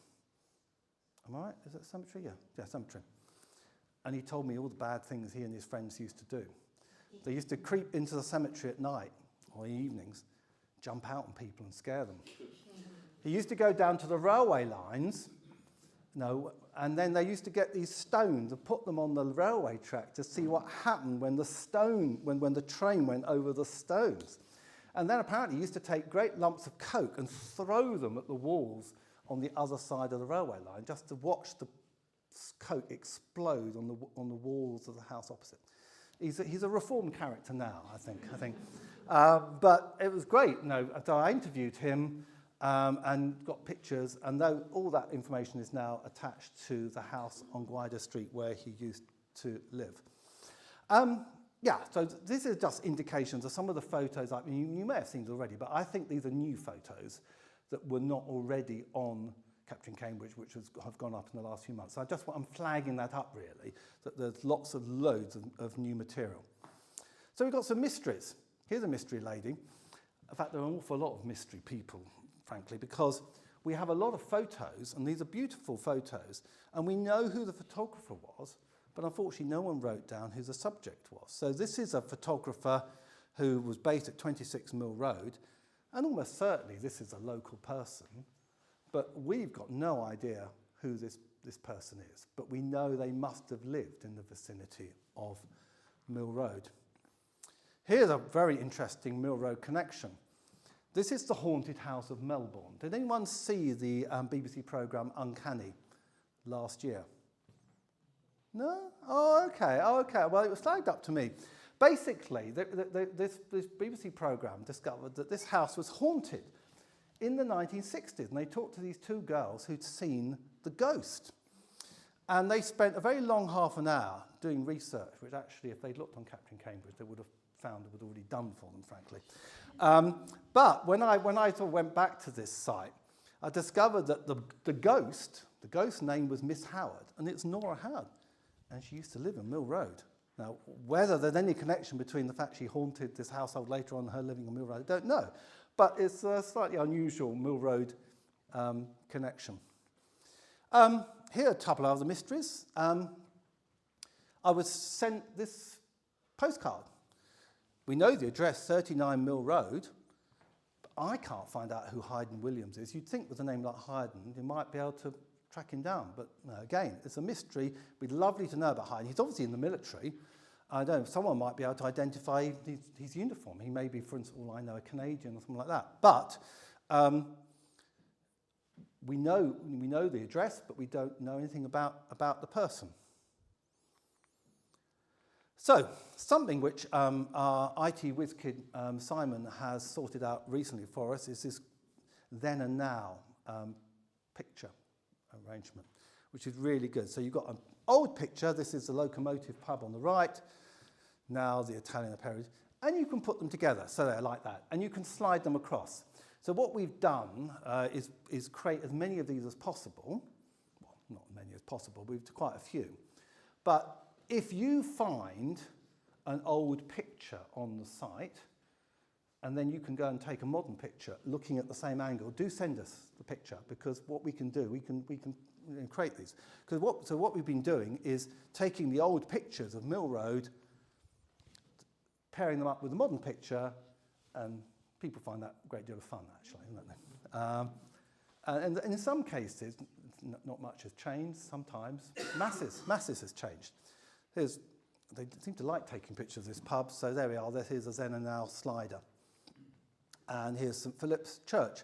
Am I right? Is it a cemetery? Yeah, cemetery. And he told me all the bad things he and his friends used to do. They used to creep into the cemetery at night or evenings, jump out on people and scare them. He used to go down to the railway lines, and then they used to get these stones and put them on the railway track to see what happened when the train went over the stones. And then apparently he used to take great lumps of coke and throw them at the walls on the other side of the railway line just to watch the coke explode on the walls of the house opposite. He's a reformed character now, I think. But it was great. So I interviewed him and got pictures, and though all that information is now attached to the house on Gwyder Street where he used to live. So this is just indications of some of the photos. I mean, you may have seen it already, but I think these are new photos that were not already on Capturing Cambridge, which have gone up in the last few months. So I'm flagging that up, really, that there's loads of new material. So we've got some mysteries. Here's a mystery lady. In fact, there are an awful lot of mystery people, frankly, because we have a lot of photos, and these are beautiful photos, and we know who the photographer was, but unfortunately no one wrote down who the subject was. So this is a photographer who was based at 26 Mill Road, and almost certainly this is a local person, but we've got no idea who this person is. But we know they must have lived in the vicinity of Mill Road. Here's a very interesting Mill Road connection. This is the haunted house of Melbourne. Did anyone see the BBC programme Uncanny last year? No? Oh, okay. Well, it was flagged up to me. Basically, this BBC programme discovered that this house was haunted in the 1960s, and they talked to these two girls who'd seen the ghost. And they spent a very long half an hour doing research, which actually, if they'd looked on Capturing Cambridge, they would have found it was already done for them, frankly. But when I sort of went back to this site, I discovered that the ghost name was Miss Howard, and it's Nora Howard, and she used to live in Mill Road. Now, whether there's any connection between the fact she haunted this household later on and her living on Mill Road, I don't know. but it's a slightly unusual Mill Road connection. Here are a couple of other mysteries. I was sent this postcard. We know the address, 39 Mill Road, but I can't find out who Hayden Williams is. You'd think with a name like Hayden, you might be able to track him down, but no, again, it's a mystery. We'd lovely to know about Hayden. He's obviously in the military. I don't know, someone might be able to identify his uniform. He may be, for instance, all I know, a Canadian or something like that. But we know the address, but we don't know anything about the person. So, something which our IT whiz kid Simon has sorted out recently for us is this then and now picture arrangement, which is really good. So you've got an old picture. This is the Locomotive pub on the right. Now the Italian aperitif. And you can put them together, so they're like that. And you can slide them across. So what we've done is create as many of these as possible. Well, not many as possible, we've quite a few. But if you find an old picture on the site, and then you can go and take a modern picture looking at the same angle, do send us the picture, because what we can do, we can create these. So what we've been doing is taking the old pictures of Mill Road, pairing them up with a modern picture, and people find that a great deal of fun, actually, don't they? And in some cases, not much has changed. Sometimes masses has changed. They seem to like taking pictures of this pub, so there we are. Here's a then and now slider. And here's St Philip's Church.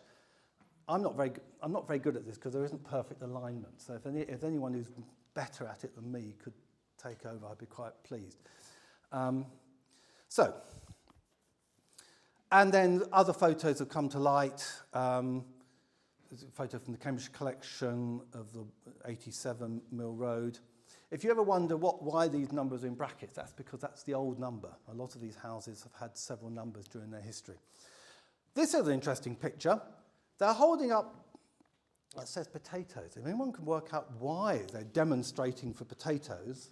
I'm not very good at this because there isn't perfect alignment. So if anyone who's better at it than me could take over, I'd be quite pleased. And then other photos have come to light. There's a photo from the Cambridgeshire collection of the 87 Mill Road. If you ever wonder why these numbers are in brackets, that's because that's the old number. A lot of these houses have had several numbers during their history. This is an interesting picture. They're holding up, it says potatoes. If anyone can work out why they're demonstrating for potatoes,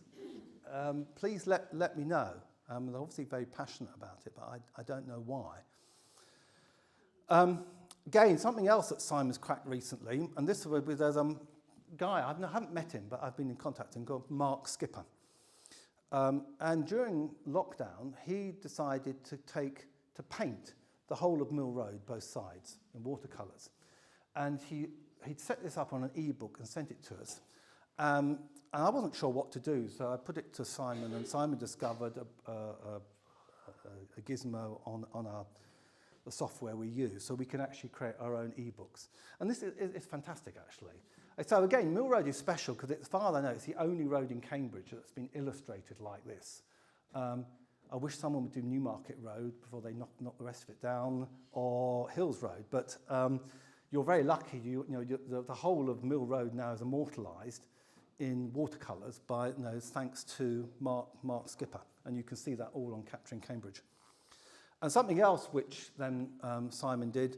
please let me know. They're obviously very passionate about it, but I don't know why. Again, something else that Simon's cracked recently, and this was with a guy, I haven't met him, but I've been in contact with him, called Mark Skipper. And during lockdown, he decided to paint the whole of Mill Road, both sides, in watercolours. And he'd set this up on an e-book and sent it to us. And I wasn't sure what to do, so I put it to Simon, and Simon discovered a gizmo on the software we use, so we can actually create our own e-books. And this is fantastic, actually. So again, Mill Road is special because, as far as I know, it's the only road in Cambridge that's been illustrated like this. I wish someone would do Newmarket Road before they knock the rest of it down, or Hills Road. But you're very lucky. The whole of Mill Road now is immortalised in watercolours thanks to Mark Skipper, and you can see that all on Capturing Cambridge. And something else which then Simon did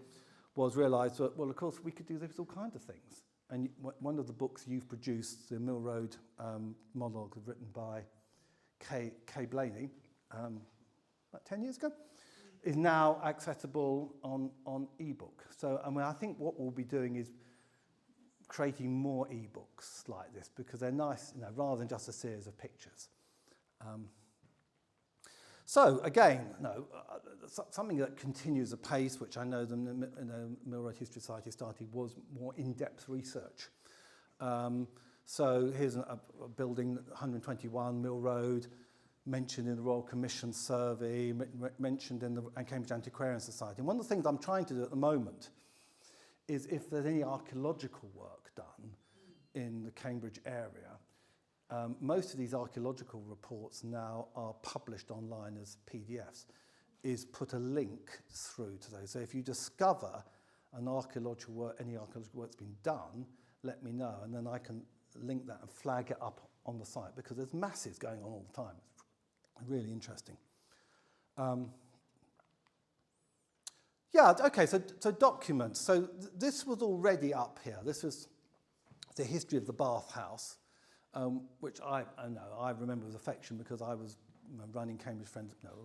was realise that, well, of course, we could do this with all kinds of things. And one of the books you've produced, the Mill Road monologue written by Kay Blaney, about 10 years ago, is now accessible on ebook. So I think what we'll be doing is creating more ebooks like this, because they're nice, rather than just a series of pictures. So again, something that continues apace, which I know the Mill Road History Society started, was more in-depth research. So here's a building, 121 Mill Road, mentioned in the Royal Commission survey, mentioned in the Cambridge Antiquarian Society. And one of the things I'm trying to do at the moment is, if there's any archaeological work done in the Cambridge area, most of these archaeological reports now are published online as PDFs, is put a link through to those. So if you discover any archaeological work that's been done, let me know, and then I can link that and flag it up on the site, because there's masses going on all the time. It's really interesting. So documents. So this was already up here. This was the history of the bathhouse, which I remember with affection, because I was running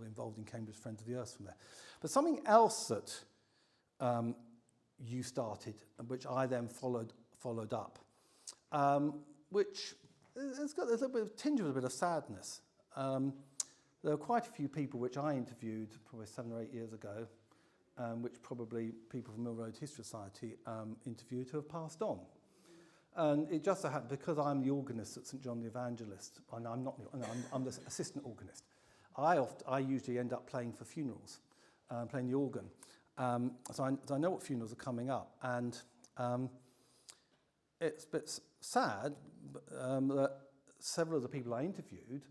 involved in Cambridge Friends of the Earth from there. But something else that you started, which I then followed up, which has got a little bit of tinge of a bit of sadness. There were quite a few people which I interviewed probably 7 or 8 years ago, which probably people from Mill Road History Society interviewed who have passed on. And it just so happened, because I'm the organist at St John the Evangelist, and I'm the assistant organist, I usually end up playing for funerals, playing the organ. So I know what funerals are coming up, and it's a bit sad that several of the people I interviewed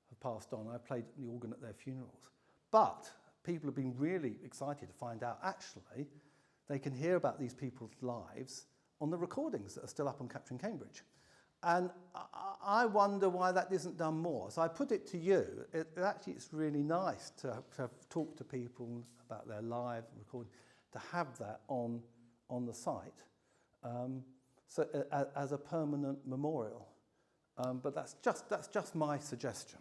have passed on. I played the organ at their funerals. But people have been really excited to find out, actually, they can hear about these people's lives on the recordings that are still up on Capturing Cambridge. And I wonder why that isn't done more. So I put it to you, it's really nice to have talked to people about their live recording, to have that on the site, so as a permanent memorial. But that's just my suggestion.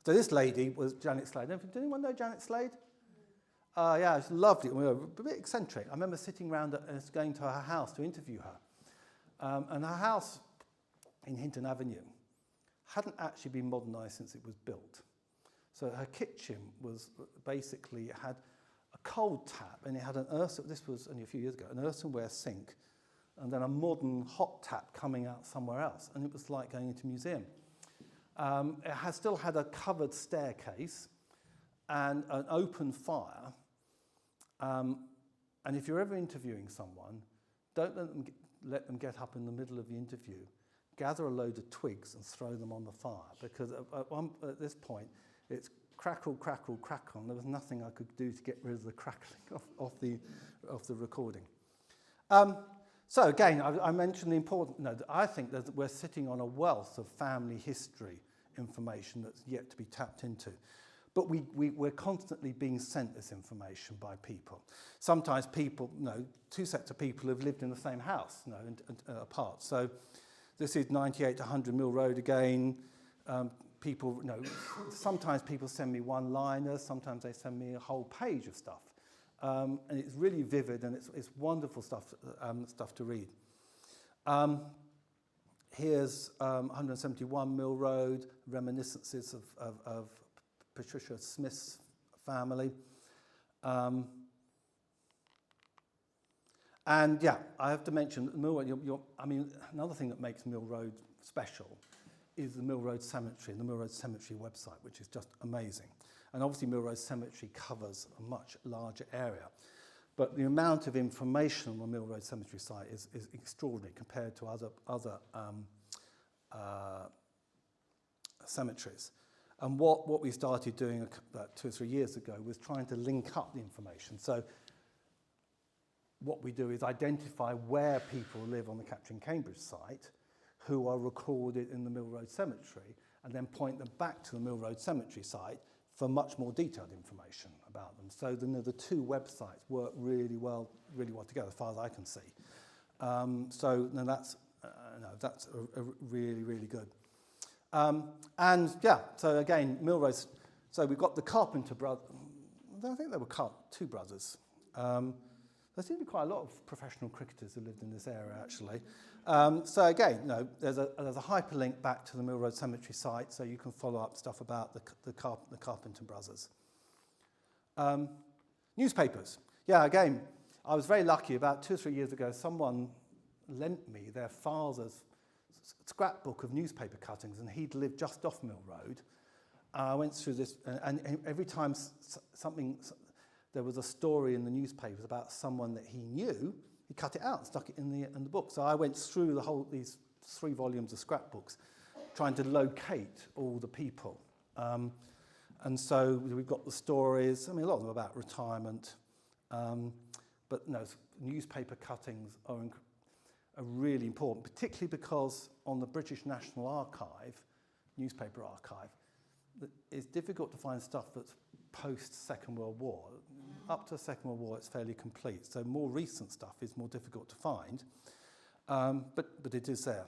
So this lady was Janet Slade. Did anyone know Janet Slade? Yeah, she's lovely. We were a bit eccentric. I remember sitting around going to her house to interview her. And her house in Hinton Avenue hadn't actually been modernised since it was built. So her kitchen was basically, it had a cold tap, and it had this was only a few years ago, an earthenware sink, and then a modern hot tap coming out somewhere else. And it was like going into a museum. It still had a covered staircase and an open fire. And if you're ever interviewing someone, don't let them get up in the middle of the interview. Gather a load of twigs and throw them on the fire, because at this point, it's crackle, crackle, crackle. There was nothing I could do to get rid of the crackling of the recording. So again, I mentioned the important note that I think that we're sitting on a wealth of family history information that's yet to be tapped into. But we're constantly being sent this information by people. Sometimes people, two sets of people have lived in the same house, apart. So this is 98 to 100 Mill Road again. People, sometimes people send me one-liners, sometimes they send me a whole page of stuff. And it's really vivid, and it's wonderful stuff to read. Here's 171 Mill Road, reminiscences of Patricia Smith's family. And yeah, I have to mention Mill Road. Another thing that makes Mill Road special is the Mill Road Cemetery and the Mill Road Cemetery website, which is just amazing. And obviously Mill Road Cemetery covers a much larger area. But the amount of information on the Mill Road Cemetery site is extraordinary compared to other cemeteries. And what we started doing about 2 or 3 years ago was trying to link up the information. So what we do is identify where people live on the Capturing Cambridge site who are recorded in the Mill Road Cemetery, and then point them back to the Mill Road Cemetery site for much more detailed information about them. So the two websites work really well together, as far as I can see. That's really, really good. And yeah, so again, Mill Road. So we've got the Carpenter brothers. I think there were two brothers. There seem to be quite a lot of professional cricketers who lived in this area, actually. So again, there's a hyperlink back to the Mill Road Cemetery site, so you can follow up stuff about the Carpenter brothers. Newspapers. Yeah, again, I was very lucky. About 2 or 3 years ago, someone lent me their father's scrapbook of newspaper cuttings, and he'd lived just off Mill Road. I went through this, and every time there was a story in the newspapers about someone that he knew, he cut it out and stuck it in the book. So I went through these 3 volumes of scrapbooks, trying to locate all the people. And so we've got the stories. A lot of them about retirement, but newspaper cuttings are really important, particularly because on the British National Archive, newspaper archive, it's difficult to find stuff that's post-Second World War. Up to the Second World War, it's fairly complete. So more recent stuff is more difficult to find, but it is there.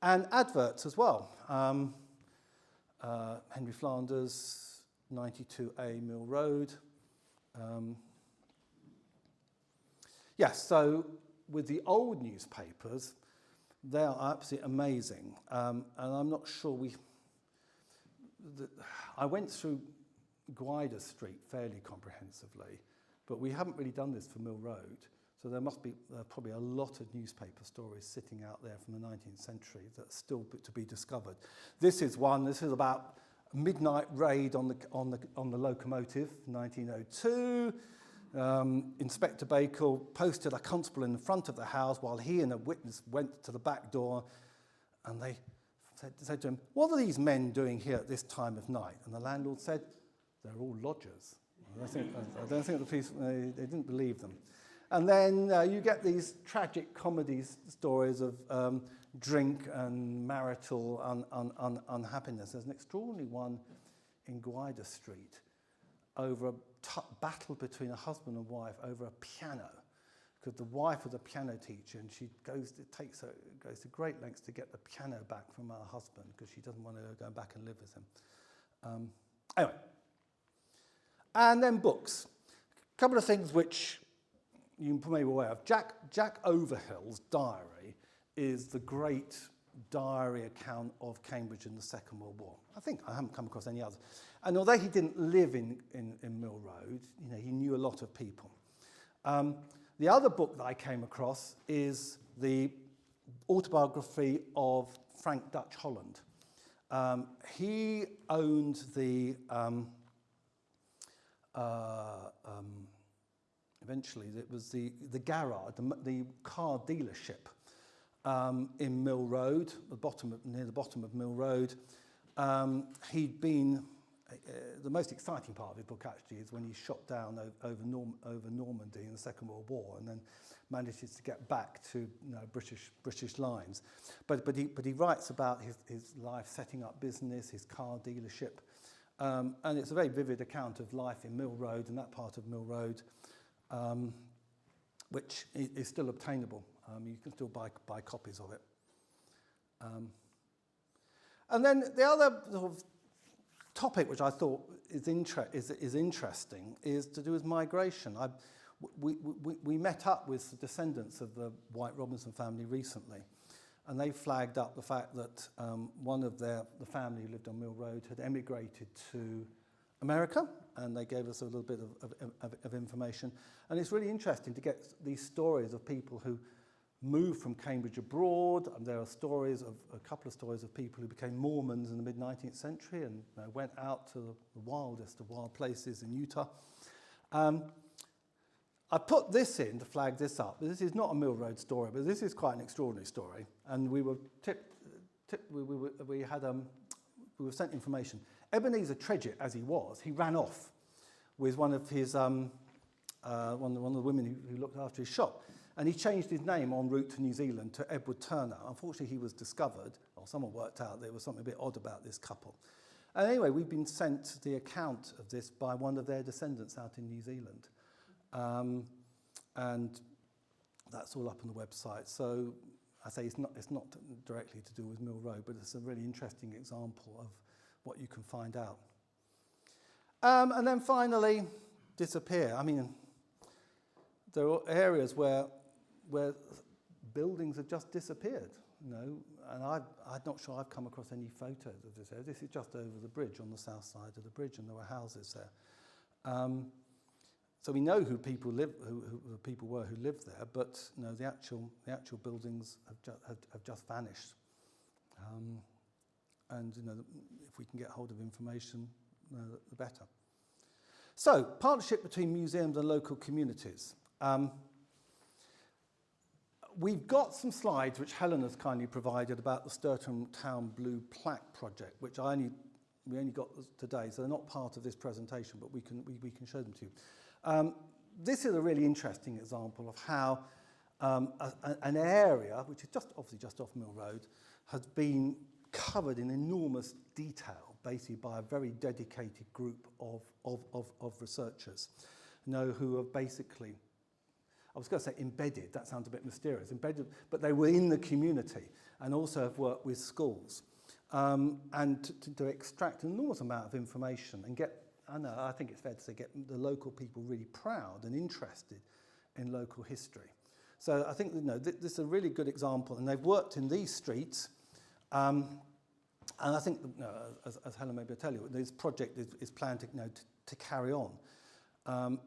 And adverts as well. Henry Flanders, 92A Mill Road. Yes, so with the old newspapers, they are absolutely amazing. And I'm not sure I went through Gwyder Street fairly comprehensively, but we haven't really done this for Mill Road. So there must be probably a lot of newspaper stories sitting out there from the 19th century that are still to be discovered. This is one. This is about a midnight raid on the locomotive, 1902. Inspector Bakewell posted a constable in the front of the house while he and a witness went to the back door, and they said to him, "What are these men doing here at this time of night?" And the landlord said, "They're all lodgers." I don't think the police, they didn't believe them. And then you get these tragic comedy stories of drink and marital unhappiness. There's an extraordinary one in Gwyder Street over a battle between a husband and wife over a piano, because the wife was a piano teacher and she goes to great lengths to get the piano back from her husband because she doesn't want to go back and live with him. Anyway, and then books. A couple of things which you may be aware of. Jack Overhill's diary is the great diary account of Cambridge in the Second World War. I haven't come across any others. And although he didn't live in Mill Road, he knew a lot of people. The other book that I came across is the autobiography of Frank Dutch Holland. He owned the eventually it was the garage, the car dealership in Mill Road, near the bottom of Mill Road. He'd been the most exciting part of his book actually is when he shot down over Normandy in the Second World War and then manages to get back to British lines. But he writes about his life setting up business, his car dealership, and it's a very vivid account of life in Mill Road and that part of Mill Road, which is still obtainable. You can still buy copies of it. And then the other sort of topic which I thought is interesting is to do with migration. We met up with the descendants of the White Robinson family recently, and they flagged up the fact that one of the family who lived on Mill Road had emigrated to America, and they gave us a little bit of information. And it's really interesting to get these stories of people who moved from Cambridge abroad, and there are a couple of stories of people who became Mormons in the mid-19th century and went out to the wildest of wild places in Utah. I put this in to flag this up. This is not a Mill Road story, but this is quite an extraordinary story. And we were sent information. Ebenezer Tredget, as he was, he ran off with one of his one of the women who looked after his shop. And he changed his name en route to New Zealand to Edward Turner. Unfortunately, he was discovered, or someone worked out there was something a bit odd about this couple. And anyway, we've been sent the account of this by one of their descendants out in New Zealand. And that's all up on the website. So I say it's not directly to do with Mill Road, but it's a really interesting example of what you can find out. And then finally, disappear. I mean, there are areas where buildings have just disappeared, and I'm not sure I've come across any photos of this area. This is just over the bridge, on the south side of the bridge, and there were houses there. So we know who people were who lived there, but the actual buildings have just vanished. And if we can get hold of information, the better. So, partnership between museums and local communities. We've got some slides which Helen has kindly provided about the Sturton Town Blue Plaque project, which we only got today, so they're not part of this presentation, but we can show them to you. This is a really interesting example of how an area, which is obviously just off Mill Road, has been covered in enormous detail, basically by a very dedicated group of researchers, who have basically, I was going to say embedded, that sounds a bit mysterious, embedded, but they were in the community and also have worked with schools and to extract an enormous amount of information and I think it's fair to say, get the local people really proud and interested in local history. So I think this is a really good example, and they've worked in these streets. And I think, as Helen maybe will tell you, this project is planned to carry on.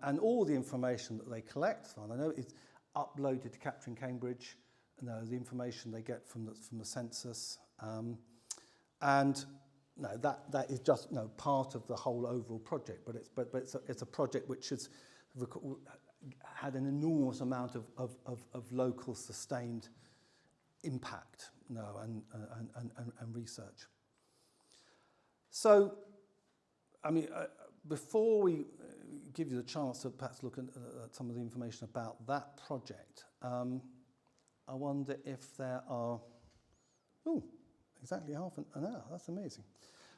And all the information that they collect, I know, is uploaded to Capturing Cambridge. The information they get from the census, and that is just part of the whole overall project. But it's a project which has had an enormous amount of local sustained impact, and research. So, I mean, before we give you the chance to perhaps look at some of the information about that project, I wonder if there are... Oh, exactly half an hour. That's amazing.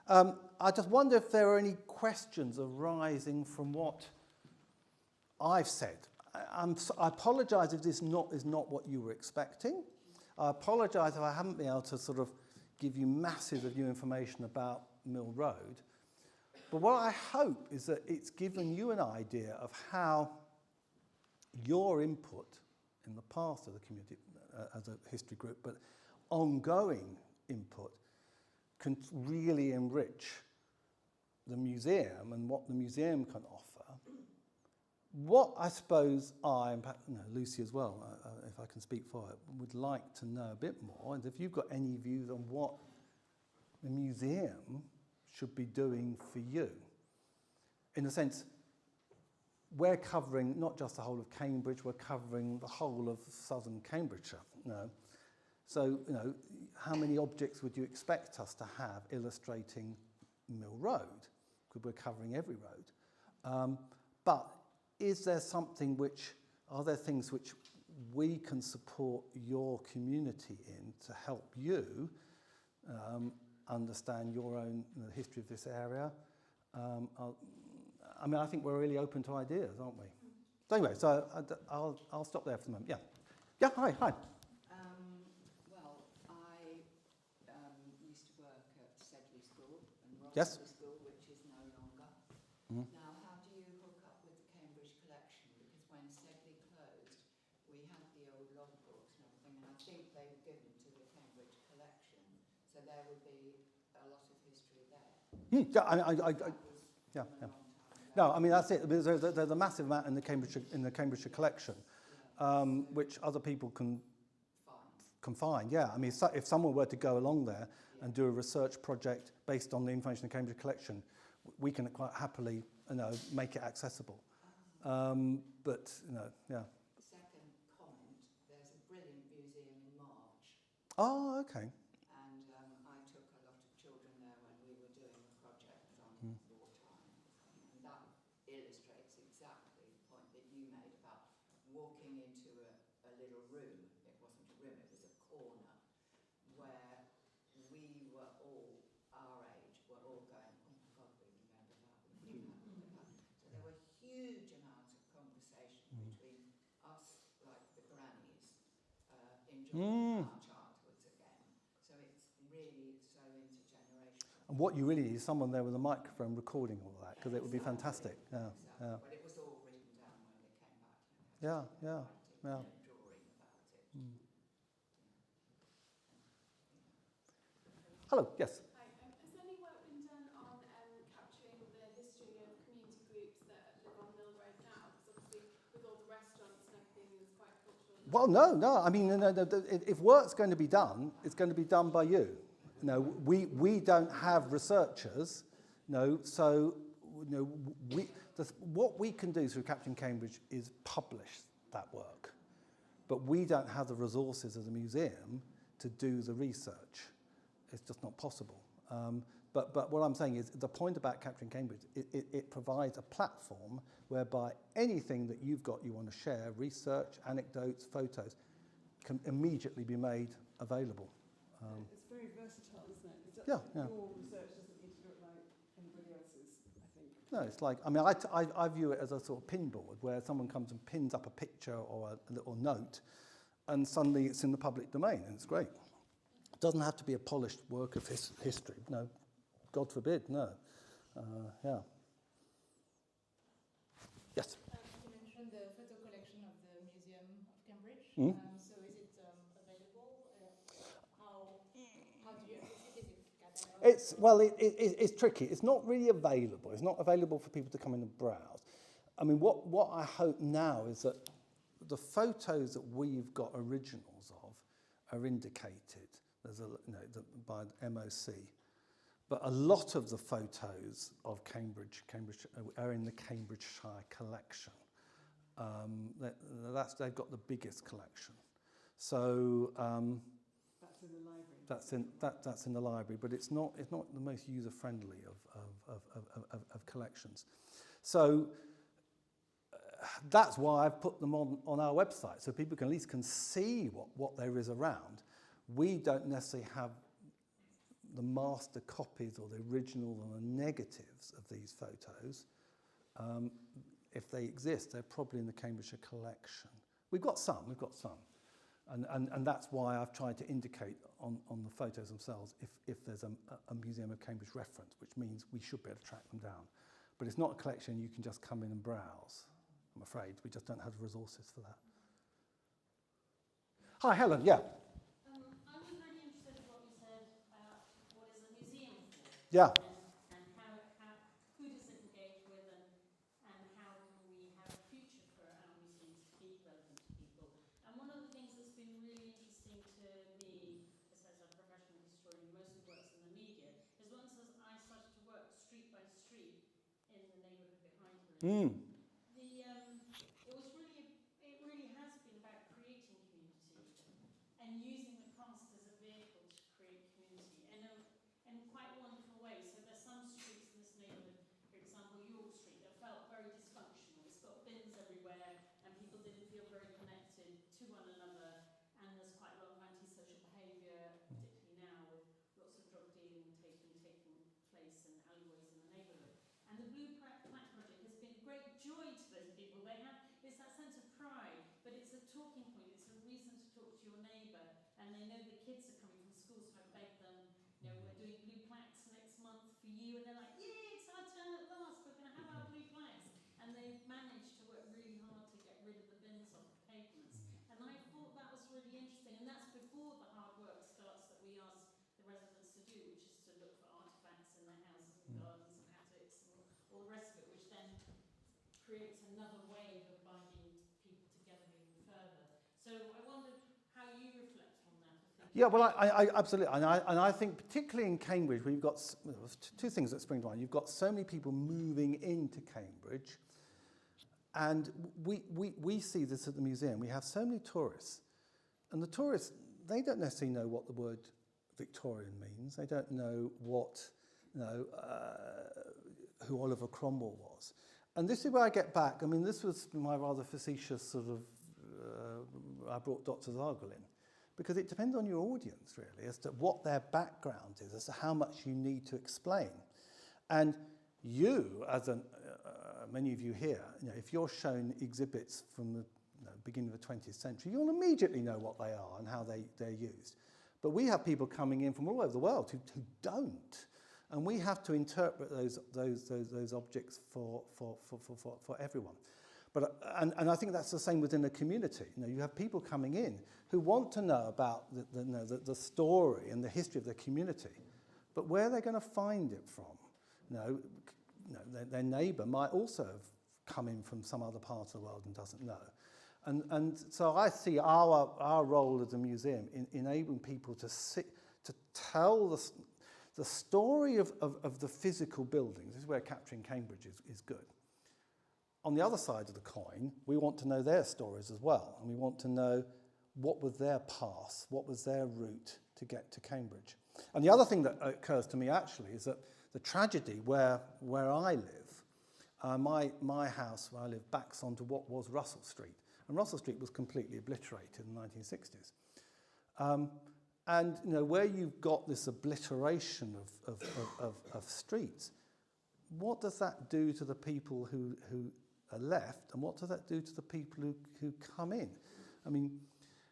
I just wonder if there are any questions arising from what I've said. I apologise if this is not what you were expecting. I apologise if I haven't been able to sort of give you masses of new information about Mill Road. But what I hope is that it's given you an idea of how your input in the past of the community as a history group, but ongoing input, can really enrich the museum and what the museum can offer. What I suppose I, and Lucy as well, if I can speak for her, would like to know a bit more, and if you've got any views on what the museum should be doing for you. In a sense, we're covering not just the whole of Cambridge, we're covering the whole of southern Cambridgeshire. So, how many objects would you expect us to have illustrating Mill Road? Because we're covering every road. But is there something are there things which we can support your community in to help you understand your own history of this area? I mean, I think we're really open to ideas, aren't we? So anyway, so I'll stop there for the moment. Yeah. Yeah, hi. Well, I used to work at Sedgley School and Yes. Royal School, which is no longer. Mm-hmm. Now, how do you hook up with the Cambridge collection? Because when Sedgley closed, we had the old logbooks and everything, and I think they were given to the Cambridge collection, so there would be a lot of history there. Yeah, No, I mean, that's it. There's a massive amount in the Cambridgeshire collection, which other people can find. Yeah, I mean, if someone were to go along there and do a research project based on the information in the Cambridge collection, we can quite happily, make it accessible. But yeah. Second comment: there's a brilliant museum in March. Oh, okay. And I took a lot of children there when we were doing a project on wartime. And that illustrates exactly the point that you made about walking into a little room. It wasn't a room, it was a corner where we were all, our age, were all going, oh my God, we remember that, we remember that. So there were huge amounts of conversation between us, like the grannies, enjoying our childhoods again. So it's really so intergenerational. And what you really need is someone there with a microphone recording all of that, because it would be fantastic. Yeah, exactly. yeah. But it was all written down when they came back. Yeah. Drawing about it. Hello, yes. Hi. Has any work been done on capturing the history of community groups that live on Mill Road now? Because obviously with all the restaurants and everything, there's quite cultural... Well, no. I mean, if work's going to be done, it's going to be done by you. We don't have researchers. What we can do through Capturing Cambridge is publish that work. But we don't have the resources as a museum to do the research. It's just not possible. But what I'm saying is the point about Capturing Cambridge, it provides a platform whereby anything that you've got you want to share, research, anecdotes, photos, can immediately be made available. It's very versatile, isn't it? Yeah. Your research doesn't need to look like anybody else's, I think. No, it's like, I mean, I view it as a sort of pinboard where someone comes and pins up a picture or a little note, and suddenly it's in the public domain, and it's great. It doesn't have to be a polished work of history. No, God forbid, no. Yeah. Yes? You mentioned the photo collection of the Mm. So is it available? How do you, is it cataloged? It's, well, it's tricky. It's not really available. It's not available for people to come in and browse. I mean, what I hope now is that the photos that we've got originals of are indicated. There's by MOC. But a lot of the photos of Cambridge are in the Cambridgeshire collection. They've got the biggest collection. So That's in the library. that's in the library, but it's not the most user friendly of collections. So that's why I've put them on our website, so people can at least see what there is around. We don't necessarily have the master copies or the original or the negatives of these photos. If they exist, they're probably in the Cambridgeshire collection. We've got some. And that's why I've tried to indicate on the photos themselves if there's a Museum of Cambridge reference, which means we should be able to track them down. But it's not a collection you can just come in and browse, I'm afraid. We just don't have the resources for that. Hi, Helen, yeah. I was really interested in what you said about what is a museum for. Yeah. And who does it engage with, and how can we have a future for our museums to be relevant to people. And one of the things that's been really interesting to me, as a professional historian who mostly works in the media, is once I started to work street by street in the neighbourhood behind here. Mm. It really has been about creating community and using the past as a vehicle to create community in quite wonderful ways. So there's some streets in this neighbourhood, for example York Street, that felt very dysfunctional. It's got bins everywhere and people didn't feel very connected to one another, and there's quite a lot of antisocial behaviour, particularly now with lots of drug dealing taking place in alleyways in the neighbourhood. And the Blue Plaque Project has been a great joy to those people. It's that sense of pride, but it's a talking point, it's a reason to talk to your neighbour, and they know the kids are coming from school, so I beg them, we're doing blue plaques next month for you, and they're like, yay, it's our turn at last, we're going to have our blue plaques. And they've managed to work really hard to get rid of the bins off the pavements. And I thought that was really interesting, and that's before the hard work starts that we ask the residents to do, which is to look for artefacts in their houses and gardens and attics and all the rest of it, which then creates another way of binding people together even further. So I wondered how you reflect on that. Yeah, well, I absolutely, and I think particularly in Cambridge, we've got two things that spring to mind. You've got so many people moving into Cambridge, and we see this at the museum. We have so many tourists, and the tourists, they don't necessarily know what the word Victorian means. They don't know who Oliver Cromwell was. And this is where I get back. I mean, this was my rather facetious sort of, I brought Dr. Zargle in, because it depends on your audience, really, as to what their background is, as to how much you need to explain. And you, as many of you here, if you're shown exhibits from the beginning of the 20th century, you'll immediately know what they are and how they're used. But we have people coming in from all over the world who don't. And we have to interpret those objects for everyone. But and I think that's the same within the community. You have people coming in who want to know about the story and the history of the community, but where are they going to find it from? Their neighbour might also have come in from some other part of the world and doesn't know. And so I see our role as a museum in enabling people to tell the story of the physical buildings. This is where capturing Cambridge is good. On the other side of the coin, we want to know their stories as well, and we want to know what was their path, what was their route to get to Cambridge. And the other thing that occurs to me actually is that the tragedy where I live, my house where I live backs onto what was Russell Street, and Russell Street was completely obliterated in the 1960s. And where you've got this obliteration of streets, what does that do to the people who are left, and what does that do to the people who come in? I mean,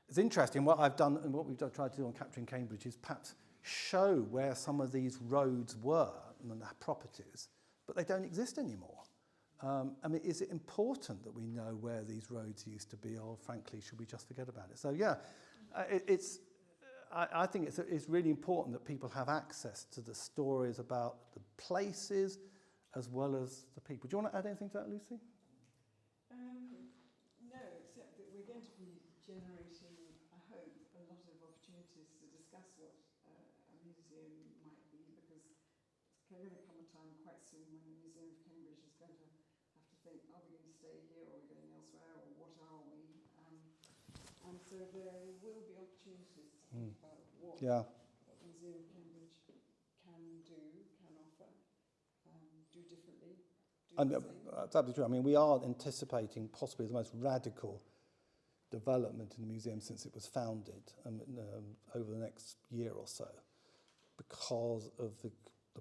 it's interesting. What I've done and what we've tried to do on Capturing Cambridge is perhaps show where some of these roads were and the properties, but they don't exist anymore. I mean, is it important that we know where these roads used to be, or frankly, should we just forget about it? So yeah, I think it's really important that people have access to the stories about the places as well as the people. Do you want to add anything to that, Lucy? No, except that we're going to be generating, I hope, a lot of opportunities to discuss what a museum might be, because it's going to come a time quite soon when the Museum of Cambridge is going to have to think, are we going to stay here, or are we going elsewhere, or what are we? And so there will be opportunities to think about what the Museum of Cambridge can do, can offer, do differently. That's absolutely true. I mean, we are anticipating possibly the most radical development in the museum since it was founded over the next year or so, because of the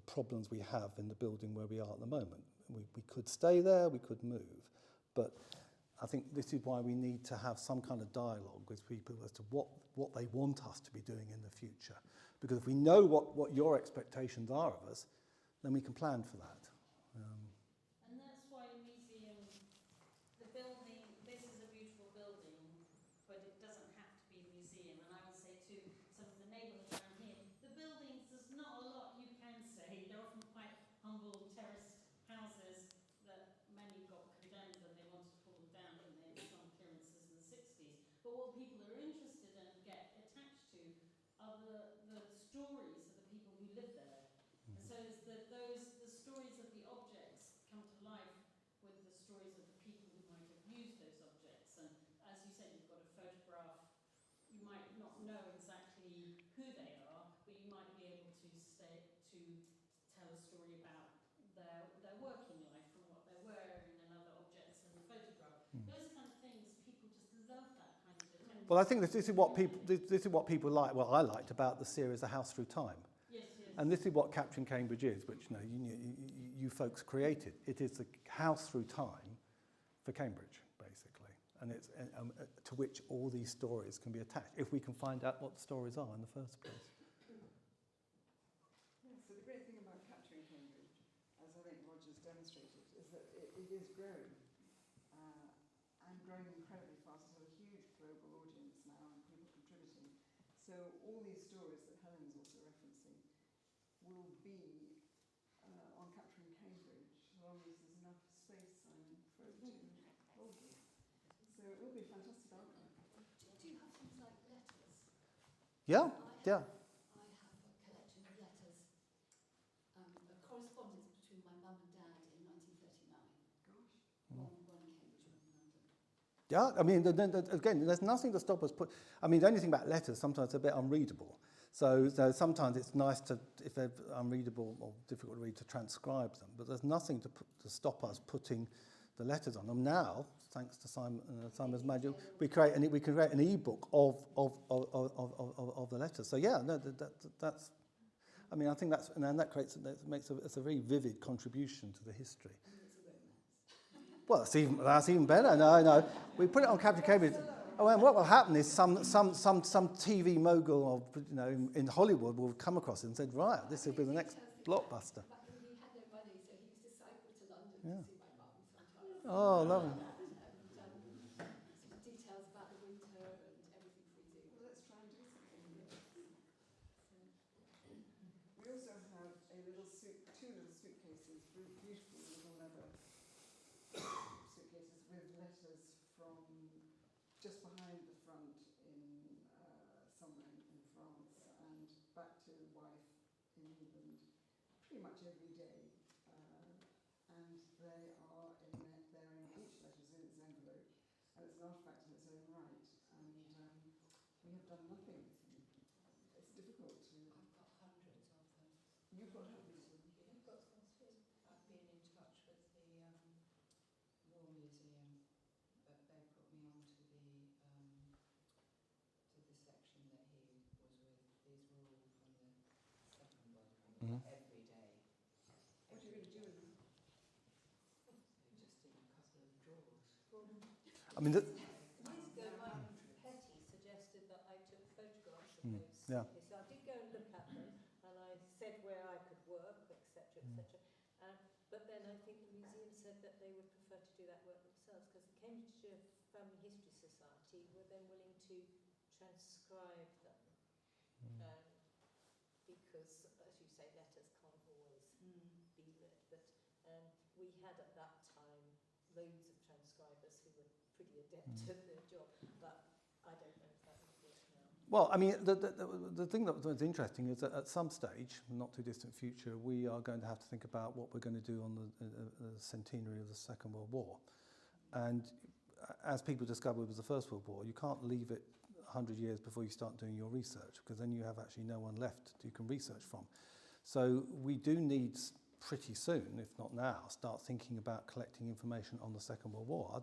problems we have in the building where we are at the moment. We could stay there, we could move, but I think this is why we need to have some kind of dialogue with people as to what they want us to be doing in the future. Because if we know what your expectations are of us, then we can plan for that. And that's why a museum, the building, this is a beautiful building, but it doesn't have to be a museum. And I would say to some of the neighbourhoods around here, the buildings, there's not a lot you can say. They're often quite humble terraced houses that many got condemned and they wanted to pull them down, and they were some clearances in the 60s. But what people are interested in and get attached to are the stories of the people who live there. And so it's the stories of the objects come to life with the stories of the people who might have used those objects. And as you said, you've got a photograph. You might not know exactly who they are, but you might be able to tell a story about their working life from what they're wearing and other objects in the photograph. Those kind of things, people just love that kind of attention. Well, I think this is what people like. Well, I liked about the series, A House Through Time. Yes. And this is what Capturing Cambridge is, which you folks created. It is the house through time for Cambridge, basically, and it's to which all these stories can be attached, if we can find out what the stories are in the first place. Yeah, so the great thing about Capturing Cambridge, as I think Roger's demonstrated, is that it is growing, and growing incredibly fast. It's got a huge global audience now and people contributing. So all these stories that Helen's also referencing will be on Capturing Cambridge, as long as there's enough space, Simon, for it to hold them. So it will be a fantastic outcome. Do you have things like letters? Yeah. I have a collection of letters, a correspondence between my mum and dad in 1939. Gosh. One in Cambridge, one in London. Yeah, I mean, again, there's nothing to stop us I mean, the only thing about letters, sometimes they're a bit unreadable. So sometimes it's nice to, if they're unreadable or difficult to read, to transcribe them. But there's nothing to stop us putting the letters on them. Now, thanks to Simon's magic, we can create an e-book of the letters. So yeah, no, that's. I mean, I think that makes a very vivid contribution to the history. Well, that's even better. No, we put it on Capturing Cambridge. Oh, and what will happen is some TV mogul, or in Hollywood, will come across it and say, right, this will be the next blockbuster. He had no money, so he used to cycle to London to see my mum sometimes. Oh, lovely. And sort of details about the winter and everything freezing. Well, let's try and do something. We also have two little suitcases, beautiful little leather suitcases with letters from just behind the front in somewhere in France and back to wife in England pretty much every day. And they are they're in each letter's in its envelope, and it's an artifact in its own right. And we have done nothing with them. It's difficult to. I've got hundreds of them. You've got hundreds of them. You've got some too. I've been in touch with the War Museum, but they put me on to the section that he was with. These were all from the Second World War. Every day. What are you going to do with them? Just in a couple of drawers. I mean, Years ago, my Petty suggested that I took photographs of those. yeah. So I did go and look at them, and I said where I could work, etc., etc. But then I think the museum said that they would prefer to do that work themselves, because the Cambridgeshire Family History Society were then willing to transcribe them. Because, as you say, letters can't always be read. But we had at that time loads of transcribers who were pretty adept at their job. But I don't know if that would work now. Well, I mean, the thing that's interesting is that at some stage, not too distant future, we are going to have to think about what we're going to do on the centenary of the Second World War. And as people discovered with the First World War, you can't leave it 100 years before you start doing your research, because then you have actually no one left you can research from. So we do need pretty soon, if not now, start thinking about collecting information on the Second World War.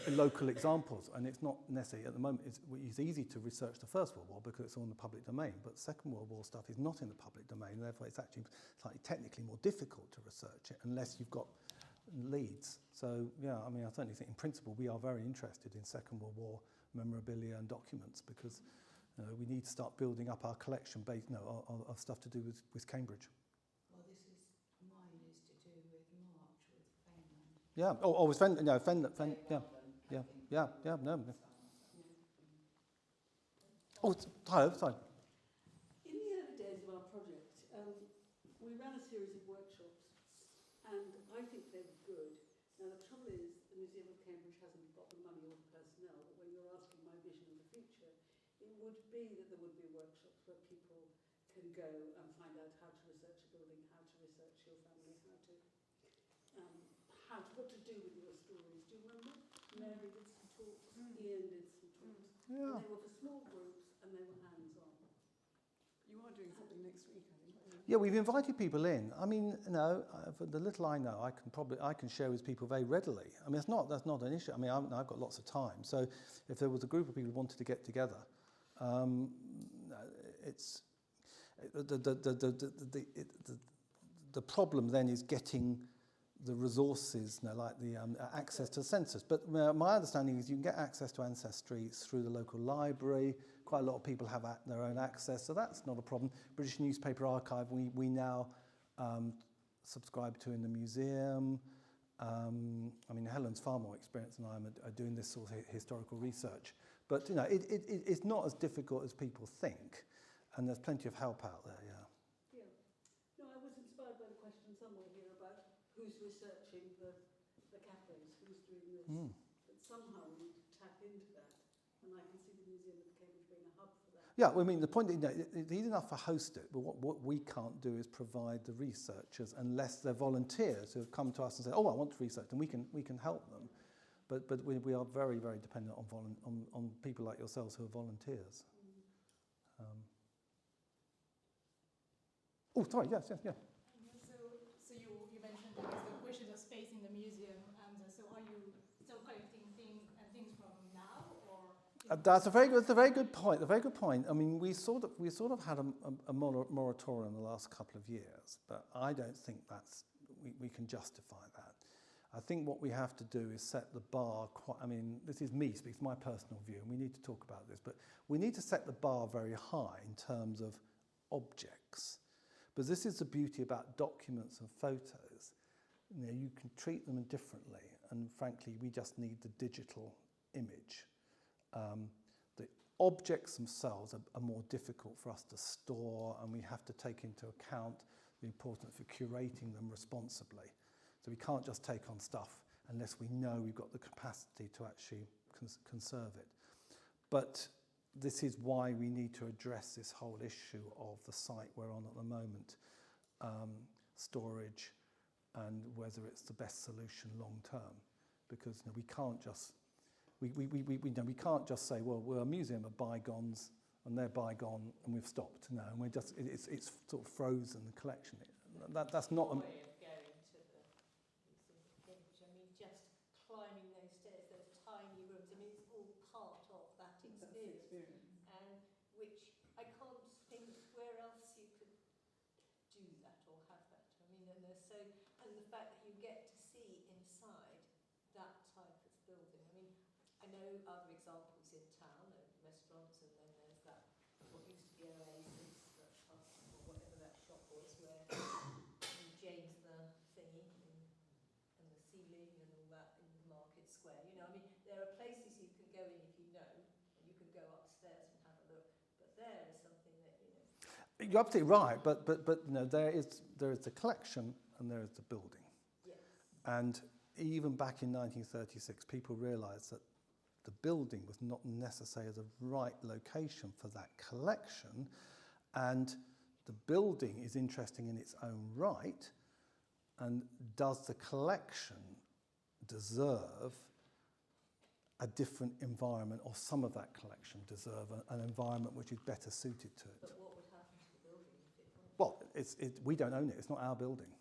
Local examples, and it's not necessarily at the moment. It's easy to research the First World War because it's all in the public domain, but Second World War stuff is not in the public domain. Therefore, it's actually slightly technically more difficult to research it unless you've got leads. So yeah, I mean, I certainly think in principle we are very interested in Second World War memorabilia and documents, because we need to start building up our collection base, of stuff to do with Cambridge. Well, mine is to do with March with Fenland. Yeah. With Fenland. No, Fenland. Yeah. No. Oh, sorry. In the early days of our project, we ran a series of workshops, and I think they were good. Now, the trouble is, the Museum of Cambridge hasn't got the money or the personnel, but when you're asking my vision of the future, it would be that there would be workshops where people can go and find out how to research a building, how to research your family, what to do with your stories. Do you remember? Mary did some talks, Ian did some talks. Yeah. And they were for small groups, and they were hands-on. You are doing something next week, I think. Yeah, we've invited people in. I mean, for the little I know, I can share with people very readily. I mean, that's not an issue. I mean, I've got lots of time. So if there was a group of people who wanted to get together, the problem then is getting the resources, like the access to the census. But my understanding is you can get access to Ancestry through the local library. Quite a lot of people have their own access, so that's not a problem. British Newspaper Archive, we now subscribe to in the museum. I mean, Helen's far more experienced than I am at doing this sort of historical research. But it's not as difficult as people think, and there's plenty of help out there. Yeah. No, I was inspired by the question somewhere here about who's researching the cafes, who's doing this. But somehow we need to tap into that, and I can see the Museum of Cambridge being a hub for that. Yeah, well, I mean, the point is, it's easy enough to host it, but what we can't do is provide the researchers unless they're volunteers who have come to us and say, "Oh, I want to research," and we can help them. But we are very, very dependent on people like yourselves who are volunteers. Oh, sorry, yes. So you mentioned there is the question of space in the museum, and so are you still collecting things from now, or? That's a very good point. A very good point. I mean, we sort of had a moratorium the last couple of years, but I don't think we can justify that. I think what we have to do is set the bar. I mean, this is me speaking, it's my personal view, and we need to talk about this. But we need to set the bar very high in terms of objects. But this is the beauty about documents and photos. You can treat them differently, and frankly, we just need the digital image. The objects themselves are more difficult for us to store, and we have to take into account the importance for curating them responsibly. So we can't just take on stuff unless we know we've got the capacity to actually conserve it. But this is why we need to address this whole issue of the site we're on at the moment, storage, and whether it's the best solution long term. Because we can't just we can't just say, well, we're a museum of bygones and they're bygone and we've stopped. No, and it's sort of frozen the collection. That's not a way of going to the Museum of Cambridge. I mean, just climbing those stairs, those tiny rooms. I mean, it's all part of that experience. And which I can't think where else you could do that or have that. I mean, and the fact that you get to see inside that type of building. I mean, I know other examples in town, restaurants, and then there's that what used to be Oasis, or whatever that shop was, where James the thingy in elsewhere. You know, I mean, there are places you can go in if you know, and you can go upstairs and have a look. But there is something that, you know. You're absolutely right, but you know, there is the collection and there is the building. Yes. And even back in 1936, people realised that the building was not necessarily the right location for that collection, and the building is interesting in its own right, and does the collection deserve a different environment, or some of that collection deserve an environment which is better suited to it? But what would happen to the building if it wasn't? Well, we don't own it, it's not our building.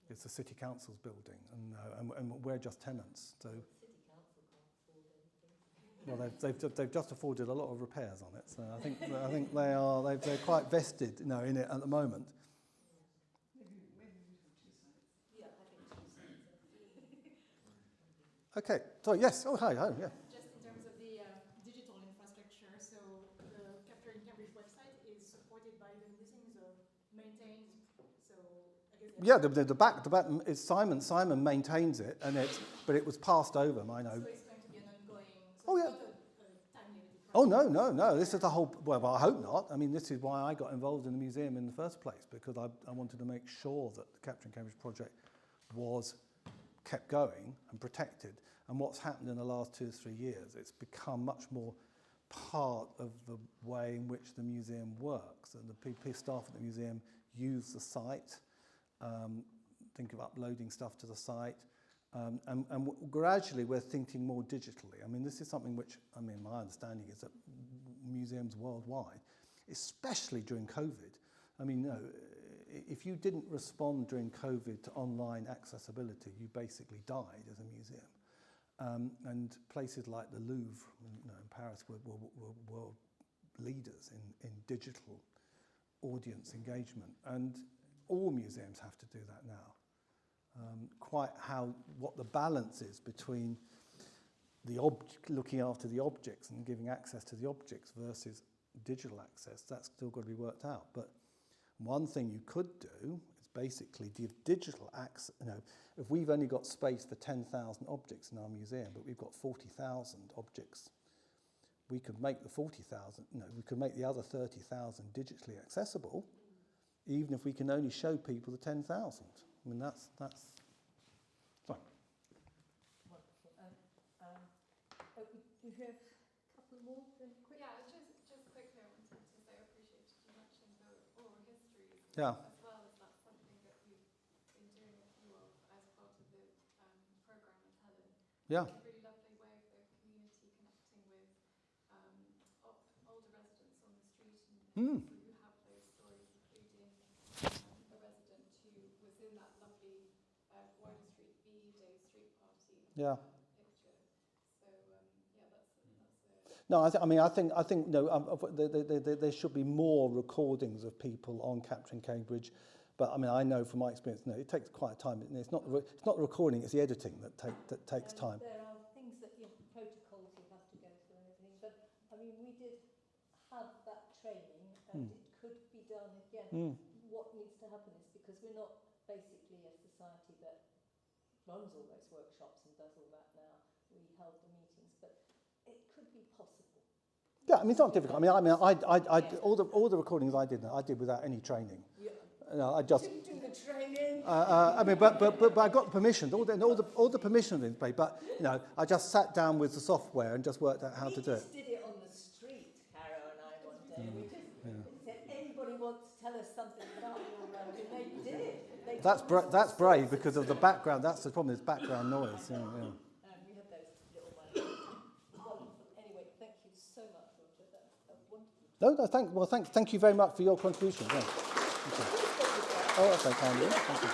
It's the City Council's building, and we're just tenants. So, City Council can't afford anything. well, they've just afforded a lot of repairs on it. So I think they're quite vested, in it at the moment. Maybe we have 2 sites. Yeah, I think 2 sites. Okay. So yes. Oh hi. Oh yeah. Just in terms of the digital infrastructure, so the Capturing Cambridge website is supported by the museum, so maintained. So I guess Yeah. The back is Simon. Simon maintains it, but it was passed over. I know. So it's going to be an ongoing. So Oh, it's yeah. not a time-limited Oh project. no. This is the whole. Well, I hope not. I mean, this is why I got involved in the museum in the first place, because I wanted to make sure that the Capturing Cambridge project was kept going and protected. And what's happened in the last 2 or 3 years, it's become much more part of the way in which the museum works. And the staff at the museum use the site, think of uploading stuff to the site. And gradually we're thinking more digitally. I mean, this is something which, my understanding is that museums worldwide, especially during COVID, if you didn't respond during COVID to online accessibility, you basically died as a museum. And places like the Louvre in Paris were world leaders in digital audience engagement. And all museums have to do that now. What the balance is between looking after the objects and giving access to the objects versus digital access, that's still got to be worked out. But one thing you could do is basically give digital access. If we've only got space for 10,000 objects in our museum, but we've got 40,000 objects, we could make the 40,000, we could make the other 30,000 digitally accessible, even if we can only show people the 10,000. That's fine. Wonderful. Do you have a couple more then quick? Yeah, just quickly, I wanted to say I appreciate you mentioned the oral histories. Yeah. As well as that's something that we've been doing a few of as part of the programme with Helen. Yeah. It's a really lovely way of the community connecting with older residents on the street and people who have those stories, including a resident who was in that lovely Wine Street B Day street party Yeah. picture. So that's No, I think there should be more recordings of people on Capturing Cambridge. But I know from my experience, it takes quite a time. It's not the recording; it's the editing that takes time. There are things that protocols you have to go through and everything. But we did have that training, and it could be done again. What needs to happen is, because we're not basically a society that runs all those workshops and does all that now. We held the meetings, but it could be possible. Yeah, it's not difficult. All the recordings I did without any training. Yeah. I just didn't do the training. but I got the permission. All the permission in place. But I just sat down with the software and just worked out how to do it. We just did it on the street, Caro and I, one day. We just said, anybody wants to tell us something about your road, and they did. That's brave because of the background. That's the problem. Is background noise. Yeah. We had those little ones. Wonderful. Anyway, thank you so much, Roger. That's wonderful. No. Thank you very much for your contribution. Yeah. Okay. Oh, that's okay. Thank you.